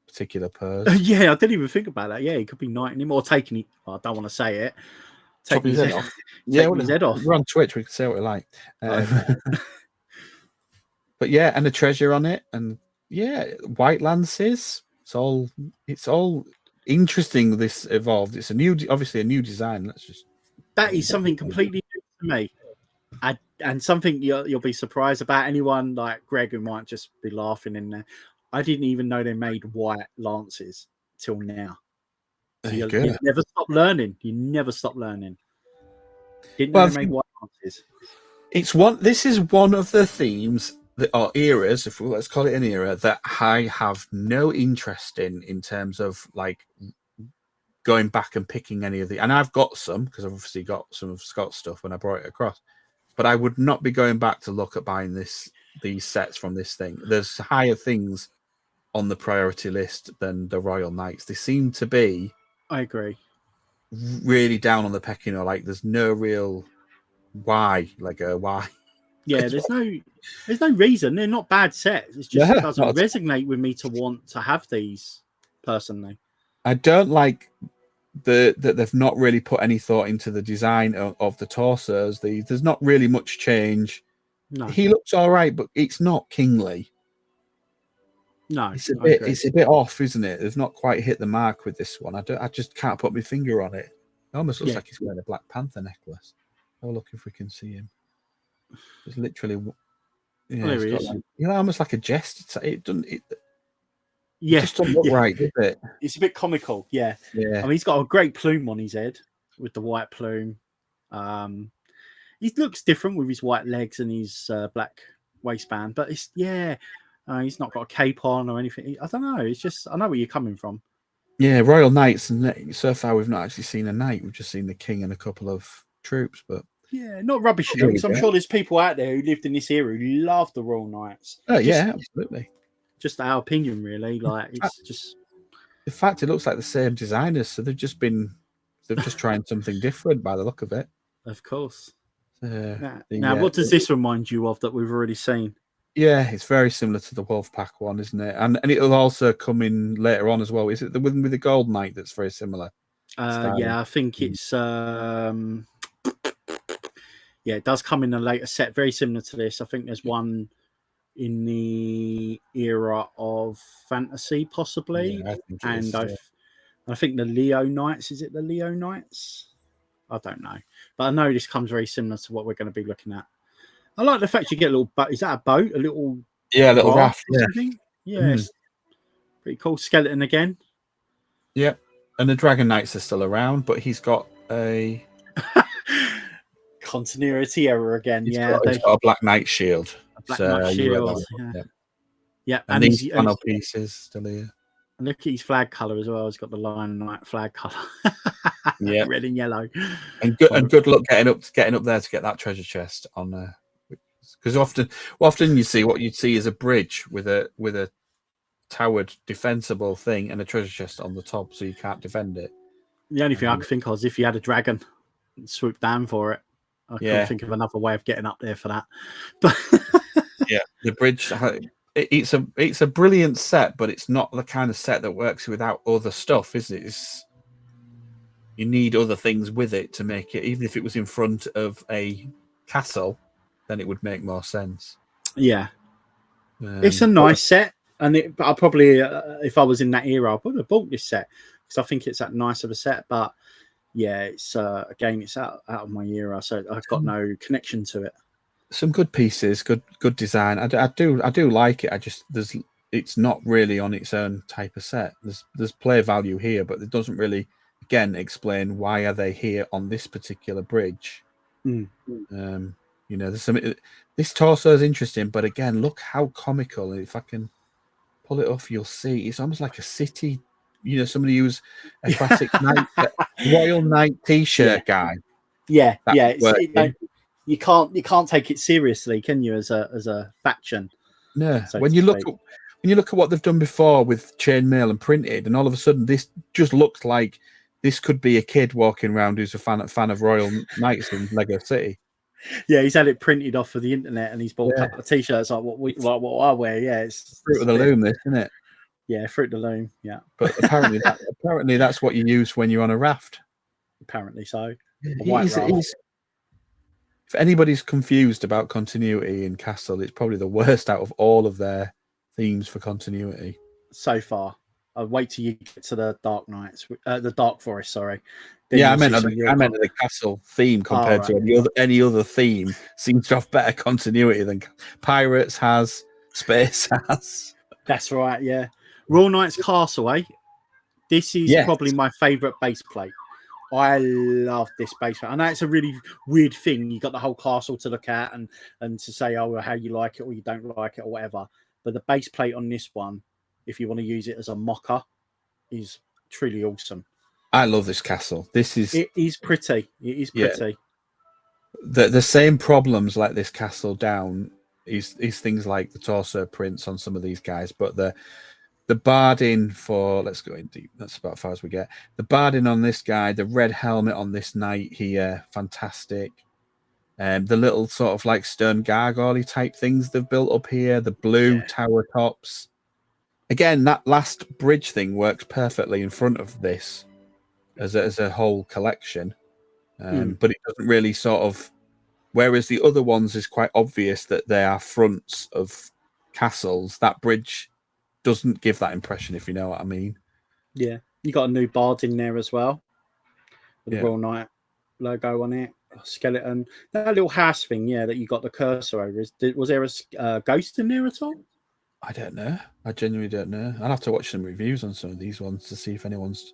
particular pose. Yeah, I didn't even think about that. Yeah, he could be knighting him or taking it. Oh, I don't want to say it. Taking his head off. Taking his head off. We're on Twitch. We can say what we like. Okay. But yeah, and a treasure on it, and yeah, white lances. It's all interesting. This evolved. It's obviously a new design. That is something completely new to me. And something you'll be surprised about. Anyone like Greg who might just be laughing in there. I didn't even know they made white lances till now. So you never stop learning. You never stop learning. Didn't know they made white lances. This is one of the themes or eras, let's call it an era, that I have no interest in terms of like going back and picking any of the. And I've got some because I've obviously got some of Scott's stuff when I brought it across. But I would not be going back to look at buying these sets from this thing. There's higher things on the priority list than the Royal Knights. They seem to be. I agree. Really down on the pecking order. Like there's no real why. Yeah, there's no reason. They're not bad sets. It's just it doesn't resonate with me to want to have these personally. I don't like that they've not really put any thought into the design of the torsos. There's not really much change. No. He looks all right, but it's not kingly. No, it's a bit off, isn't it? They've not quite hit the mark with this one. I just can't put my finger on it. It almost looks like he's wearing a Black Panther necklace. Oh, look if we can see him. It's literally, almost like a jest. It doesn't. It just doesn't look right, does it? It's a bit comical. Yeah. I mean, he's got a great plume on his head with the white plume. He looks different with his white legs and his black waistband, but he's not got a cape on or anything. I don't know. It's just, I know where you're coming from. Yeah, Royal Knights, and so far we've not actually seen a knight. We've just seen the king and a couple of troops, but yeah, not rubbish. I'm sure there's people out there who lived in this era who love the Royal Knights. Oh yeah, absolutely. Just our opinion, really. Like it's just. In fact, it looks like the same designers, so they've just trying something different by the look of it. Of course. Now, what does this remind you of that we've already seen? Yeah, it's very similar to the Wolfpack one, isn't it? And it'll also come in later on as well. Is it the one with the Gold Knight that's very similar? Yeah, I think it's it does come in a later set, very similar to this. I think there's one in the era of fantasy, possibly. Yeah, I think the Leo Knights. Is it the Leo Knights? I don't know, but I know this comes very similar to what we're going to be looking at. I like the fact you get a little boat. Is that a boat? A little raft. Yeah, it's pretty cool. Skeleton again. Yep, and the Dragon Knights are still around, but he's got a continuity error again. He's got a Black Knight shield. A Black Knight shield. Yeah, and these panel pieces still here. And look at his flag color as well. He's got the Lion Knight flag color. Yeah, red and yellow. And good luck getting up there to get that treasure chest on there. Because often you see what you'd see is a bridge with a towered defensible thing and a treasure chest on the top, so you can't defend it. The only thing I could think of is if you had a dragon and swoop down for it. I couldn't think of another way of getting up there for that. But yeah, the bridge. It's a brilliant set, but it's not the kind of set that works without other stuff, is it? You need other things with it to make it. Even if it was in front of a castle, then it would make more sense. Yeah, it's a nice set, and I probably, if I was in that era, I would have bought this set because I think it's that nice of a set. But yeah, it's again, it's out of my era, so I've got no connection to it. Some good pieces, good design. I do like it. It's not really on its own type of set. There's play value here, but it doesn't really, again, explain why are they here on this particular bridge. There's some. This torso is interesting, but again, look how comical. If I can pull it off, you'll see it's almost like a city. Somebody who's a classic Royal Knight T-shirt guy. Yeah, you can't take it seriously, can you? As a faction. No, when you look at what they've done before with chainmail and printed, and all of a sudden this just looks like this could be a kid walking around who's a fan of Royal Knights in Lego City. Yeah, he's had it printed off of the internet, and he's bought a couple of T-shirts like what I wear. Yeah, it's Fruit of the Loom, this, isn't it? Yeah, Fruit of the Loom. Yeah, but apparently that's what you use when you're on a raft. Apparently so. If anybody's confused about continuity in Castle, it's probably the worst out of all of their themes for continuity so far. I'll wait till you get to the Dark Knights, the Dark Forest. Sorry. I meant the Castle theme compared to any other theme seems to have better continuity than Pirates has, Space has. That's right. Yeah, Royal Knights Castle. This is probably my favourite base plate. I love this base plate. I know it's a really weird thing. You got the whole castle to look at and to say, how you like it or you don't like it or whatever. But the base plate on this one, if you want to use it as a mocker, is truly awesome. I love this castle. It is pretty. It is pretty. The same problems like this castle down is things like the torso prints on some of these guys, but the barding for, let's go in deep, that's about as far as we get. The barding on this guy, the red helmet on this knight here, fantastic. The little sort of like stern gargoyle type things they've built up here, the blue tower tops. Again, that last bridge thing works perfectly in front of this as a whole collection. But it doesn't really sort of, whereas the other ones is quite obvious that they are fronts of castles, that bridge doesn't give that impression, if you know what I mean. Yeah, you got a new bard in there as well with the Royal Knight logo on it. Skeleton, that little house thing, that you got the cursor over. Was there a ghost in there at all? I don't know. I genuinely don't know. I'll have to watch some reviews on some of these ones to see if anyone's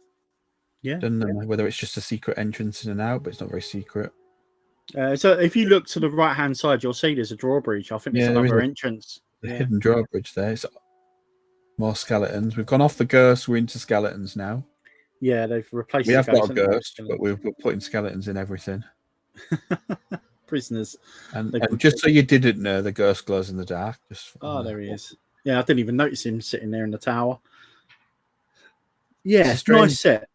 done them. Whether it's just a secret entrance in and out, but it's not very secret. So if you look to the right hand side, you'll see there's a drawbridge. I think there's another entrance. The hidden drawbridge there. It's more skeletons. We've gone off the ghosts. We're into skeletons now. Yeah, they've replaced. We have got a ghost, but we're putting skeletons in everything. Prisoners. And just so you didn't know, the ghost glows in the dark. There he is. Yeah, I didn't even notice him sitting there in the tower. Yeah, nice set.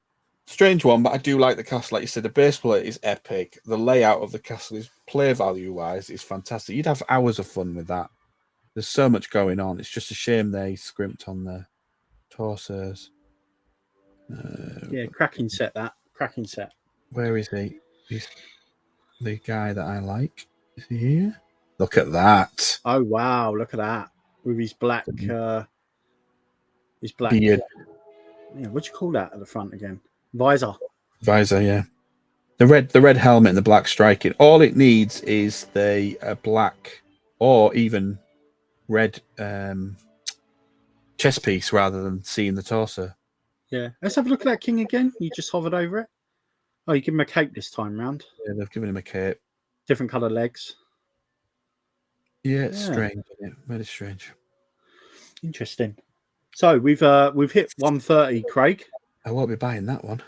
Strange one, but I do like the castle. Like you said, the base plate is epic. The layout of the castle is, play value wise, is fantastic. You'd have hours of fun with that. There's so much going on. It's just a shame they scrimped on the torsos. Cracking set. Cracking set. Where is he? He's the guy that I like. Is he here? Look at that. Oh wow, look at that. With his black beard. Yeah, what do you call that at the front again? Visor, yeah. The red helmet and the black striking. All it needs is the black or even red chest piece rather than seeing the torso. Yeah. Let's have a look at that king again. You just hovered over it. Oh, you give him a cape this time round. Yeah, they've given him a cape. Different colour legs. Yeah, it's strange. Isn't it? Very strange. Interesting. So we've hit 130, Craig. I won't be buying that one.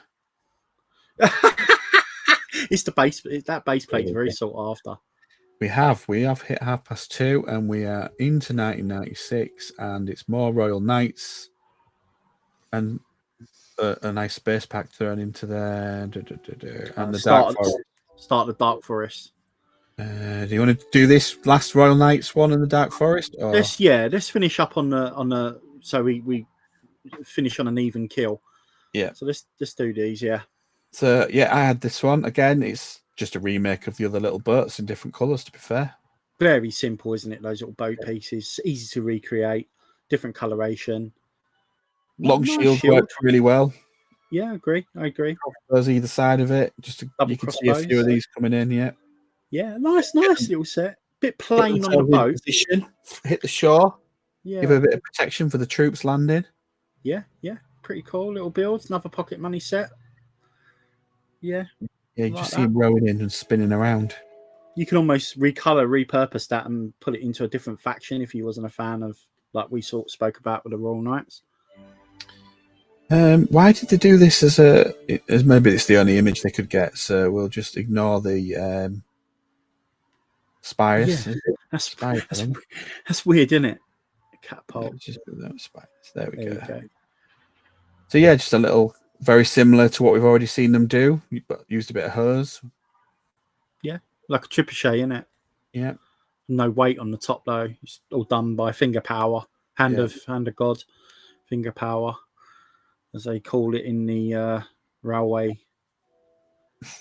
It's the base. That base plate is very sought after. We have hit 2:30, and we are into 1996, and it's more Royal Knights. And a nice space pack thrown into there. And the start Dark Forest. start the Dark Forest. Do you want to do this last Royal Knights one in the Dark Forest? Or? Let's finish up on the so we finish on an even kill. Yeah. So let's do these. Yeah. So yeah, I had this one again. It's just a remake of the other little boats in different colours. To be fair, Very simple, isn't it? Those little boat pieces, easy to recreate, different coloration. long Nice shield shield. worked really well. Yeah, I agree. There's either side of it. You can see a few of these coming in. Yeah. Yeah, nice little set. Bit plain on the boat. Position, hit the shore. Yeah. Give a bit of protection for the troops landing. Yeah. Pretty cool little builds. Another pocket money set. Yeah. Yeah, you just see him rowing in and spinning around. You can almost repurpose that and put it into a different faction if you wasn't a fan of, like we spoke about with the Royal Knights. Why did they do this as maybe it's the only image they could get, so we'll just ignore the spires. Yeah, that's weird, isn't it? Catapult. Just put that spires. There we go. So yeah, just a little, very similar to what we've already seen them do, but used a bit of hose. Yeah, like a trebuchet, isn't it? Yeah. No weight on the top though. It's all done by finger power, hand of God, finger power, as they call it in the railway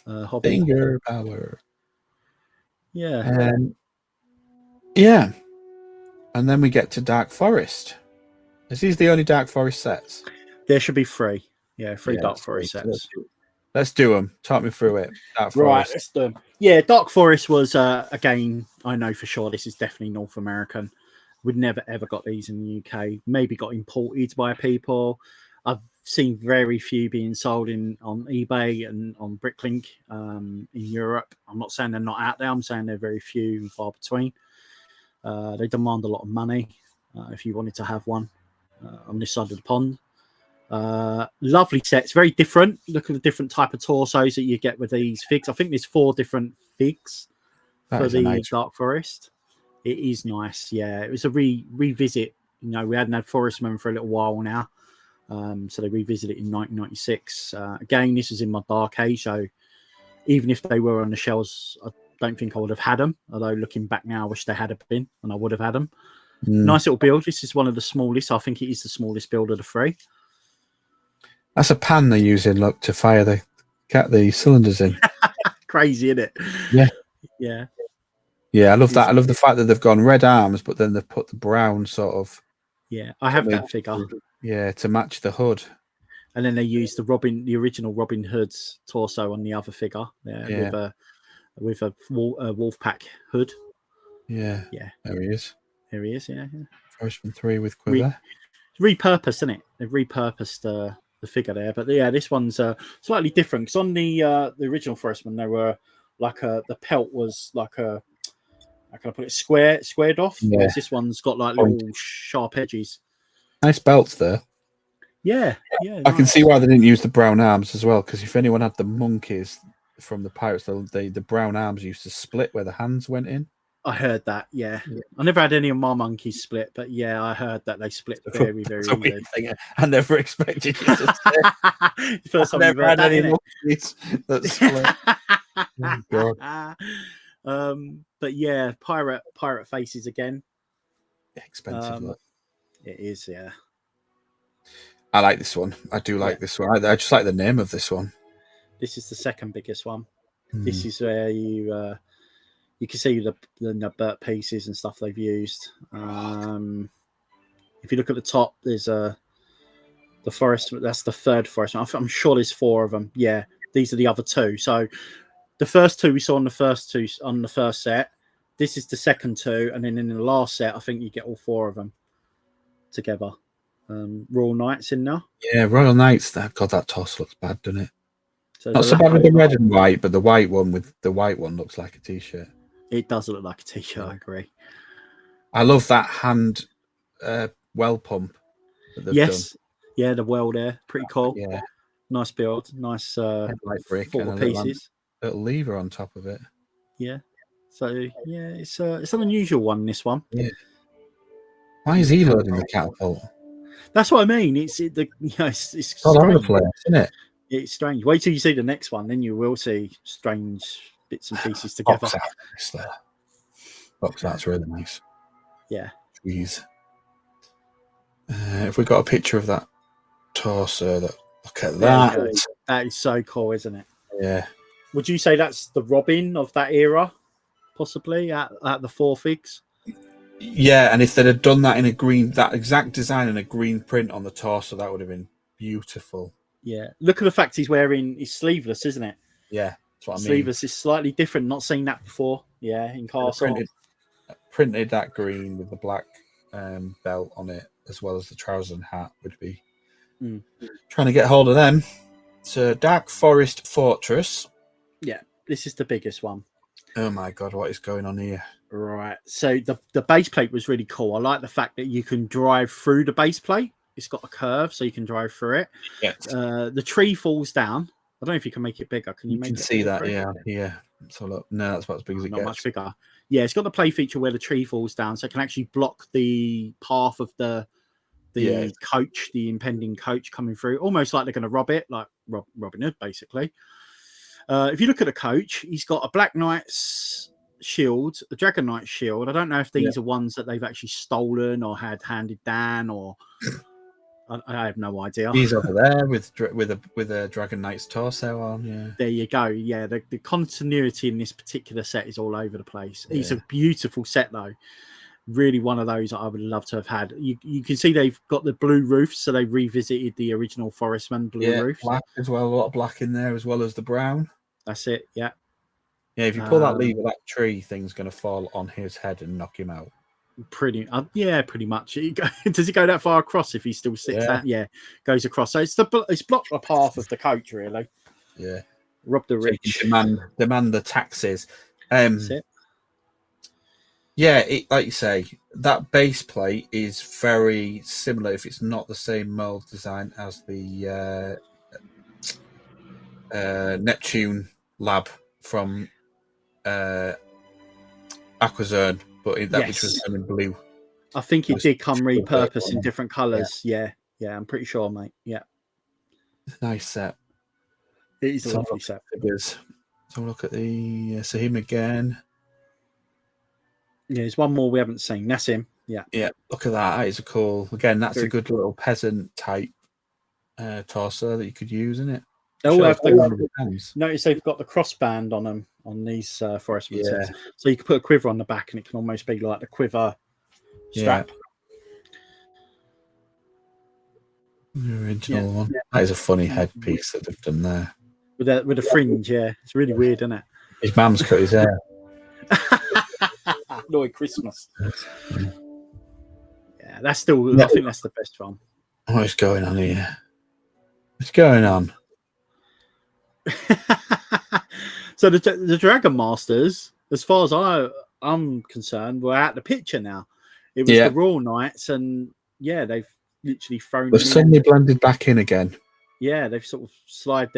hobby. Finger power. Yeah. Yeah. And then we get to Dark Forest. Is these the only Dark Forest sets? There should be 3. Yeah, 3 Dark Forest sets. Let's do them. Talk me through it. Right, let's do them. Yeah, Dark Forest was, again, I know for sure this is definitely North American. We'd never, ever got these in the UK. Maybe got imported by people. I've seen very few being sold on eBay and on Bricklink in Europe. I'm not saying they're not out there. I'm saying they're very few and far between. They demand a lot of money if you wanted to have one on this side of the pond. Lovely sets, very different. Look at the different type of torsos that you get with these figs. I think there's 4 different figs for the Dark Forest. It is nice, yeah. It was a revisit. You know, we hadn't had Forestmen for a little while now, so they revisited it in 1996. Again, this was in my dark age, so even if they were on the shelves, I don't think I would have had them. Although looking back now, I wish they had been, and I would have had them. Nice little build. This is one of the smallest. I think it is the smallest build of the 3. That's a pan they're using, look, to fire the cylinders in. Crazy, isn't it? Yeah. Yeah, I love that. I love the fact that they've gone red arms, but then they've put the brown sort of. Yeah, I have that figure. Yeah, to match the hood. And then they used the original Robin Hood's torso on the other figure with a Wolfpack hood. Yeah. There he is. Yeah. Forestman 3 with quiver. Repurposed, isn't it? They've repurposed the figure there, but yeah, this one's slightly different because on the original Forestman, they were like the pelt was like how can I put it, squared off. Yeah. Whereas this one's got like little sharp edges. Nice belts there. Yeah. I can see why they didn't use the brown arms as well, because if anyone had the monkeys from the pirates, the brown arms used to split where the hands went in. I heard that, yeah. I never had any of my monkeys split, but yeah, I heard that they split very, very easily. I never expected you to say. First time I've never had any monkeys that split. Oh, God. But yeah, pirate faces again. Expensive look. It is, yeah. I like this one. I do like this one. I just like the name of this one. This is the second biggest one. This is where you can see the burnt pieces and stuff they've used. If you look at the top, there's the forest. That's the third forest. I'm sure there's 4 of them. Yeah, these are the other 2. So the first 2 we saw on the first set. This is the second 2, and then in the last set, I think you get all 4 of them together. Royal Knights in there. Yeah, Royal Knights. God, that toss looks bad, doesn't it? So not so bad with the red and white, but the white one looks like a t-shirt. It does look like a t-shirt. I agree. I love that hand well pump. Yes, done. Yeah, the well there, pretty cool. Yeah, nice build, nice headlight brick 4 pieces. Little lever on top of it. Yeah, so yeah, it's an unusual one. This one. Yeah. Why is he loading the catapult? That's what I mean. It's all over the strange. place, isn't it? It's strange. Wait till you see the next one, then you will see strange bits and pieces together. Box art, there. Box art's really nice. Yeah. Jeez. If we got a picture of that torso, look at that. That is so cool, isn't it? Yeah. Would you say that's the Robin of that era, possibly at the Four Figs? Yeah, and if they'd have done that in a green, that exact design in a green print on the torso, that would have been beautiful. Yeah. Look at the fact he's sleeveless, isn't it? Yeah, that's what I mean. Sleeveless is slightly different. Not seen that before. Yeah, in Castle. Printed that green with the black belt on it, as well as the trousers and hat, would be trying to get hold of them. It's a Dark Forest Fortress. Yeah, this is the biggest one. Oh my god, what is going on here? Right. So the base plate was really cool. I like the fact that you can drive through the base plate. It's got a curve, so you can drive through it. Yes. The tree falls down. I don't know if you can make it bigger. Can you make it? You can see that, yeah. So look, no, that's about as big as it gets. Not much bigger. Yeah, it's got the play feature where the tree falls down, so it can actually block the path of the coach, the impending coach coming through, almost like they're going to rob it, like Robin Hood, basically. If you look at the coach, he's got a Black Knight's shield, a Dragon Knight shield. I don't know if these are ones that they've actually stolen or had handed down, or I have no idea. He's over there with a Dragon Knight's torso on. Yeah, there you go. Yeah, the continuity in this particular set is all over the place. Yeah. It's a beautiful set, though. Really, one of those I would love to have had. You can see they've got the blue roofs, so they revisited the original Forestman blue roofs. Black as well, a lot of black in there as well as the brown. That's it. Yeah. Yeah, if you pull that lever, that tree thing's going to fall on his head and knock him out. Pretty much. Does it go that far across if he still sits down? Yeah, goes across. So it's blocked the path of the coach, really. Yeah. Rob the rich. So demand the taxes. That's it. Yeah, like you say, that base plate is very similar, if it's not the same mold design as the Neptune lab from Aquazone, but which was done in blue. I think it did come repurposed in different colours. Yeah, I'm pretty sure, mate. Yeah. Nice set. It is a lovely set. Figures. So look at so him again. Yeah, there's one more we haven't seen. That's him. Yeah. Yeah, look at that. That is a cool. Again, that's a good little peasant type torso that you could use, isn't it? They all have notice they've got the crossband on them on these Forestman sets. So you can put a quiver on the back and it can almost be like the quiver strap. The original one. Yeah. That is a funny headpiece that they've done there. With a fringe, yeah. It's really weird, isn't it? His mum's cut his hair. Lloyd Christmas. Yeah, that's still. I think that's the best one. What is going on here? What's going on? So the Dragon Masters, as far as I'm concerned, were out the picture now. It was the Royal Knights, and they've literally thrown. They've suddenly blended back in again. Yeah, they've sort of slid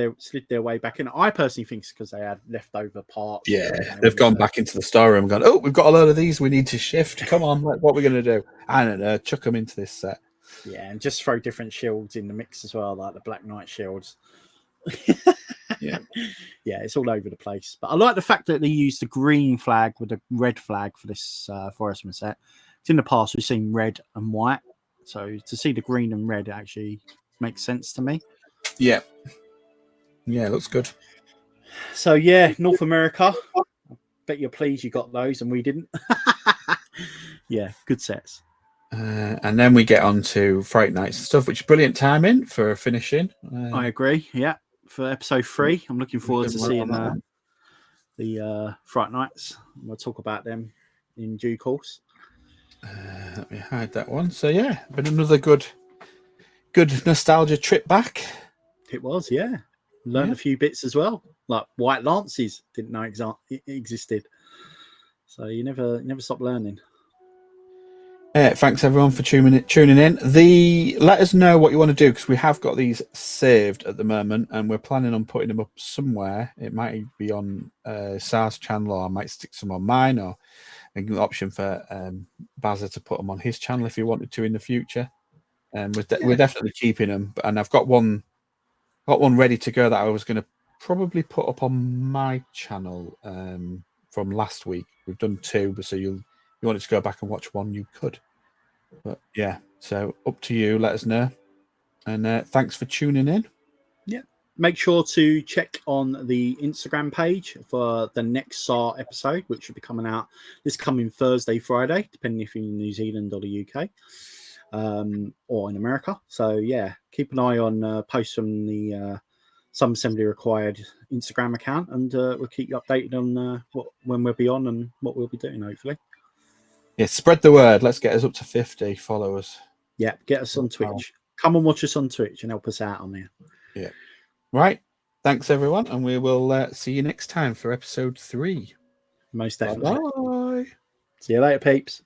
their way back in. I personally think it's because they had leftover parts. Yeah, they've gone back into the storeroom and gone, oh, we've got a load of these. We need to shift. Come on, what are we going to do? I don't know. Chuck them into this set. Yeah, and just throw different shields in the mix as well, like the Black Knight shields. Yeah, it's all over the place. But I like the fact that they used the green flag with the red flag for this Forestman set. It's in the past, we've seen red and white. So to see the green and red actually makes sense to me. Yeah, it looks good. So North America. I bet you're pleased you got those and we didn't. Yeah, good sets. And then we get on to Fright Nights and stuff, which is brilliant timing for finishing. I agree. Yeah, for episode 3, I'm looking forward to seeing the Fright Nights. We'll talk about them in due course. Let me hide that one. So been another good nostalgia trip back. It was, learned a few bits as well, like white lances. Didn't know it existed. So you never stop learning. Thanks everyone for tuning in. Let us know what you want to do, because we have got these saved at the moment and we're planning on putting them up somewhere. It might be on SAR's channel, or I might stick some on mine, or an option for Bazza to put them on his channel if he wanted to in the future. and we're definitely keeping them. And I've got one ready to go that I was going to probably put up on my channel from last week. We've done 2, but so you wanted to go back and watch one, you could. But yeah, so up to you. Let us know. And thanks for tuning in. Yeah. Make sure to check on the Instagram page for the next SAR episode, which will be coming out this coming Thursday, Friday, depending if you're in New Zealand or the UK or in America. So yeah, keep an eye on posts from the Some Assembly Required Instagram account, and we'll keep you updated on when we'll be on and what we'll be doing, hopefully. Yeah, spread the word. Let's get us up to 50 followers. Yeah, get us on Twitch. Come and watch us on Twitch and help us out on there. Yeah. Right. Thanks, everyone. And we will see you next time for episode 3. Most definitely. Bye-bye. See you later, peeps.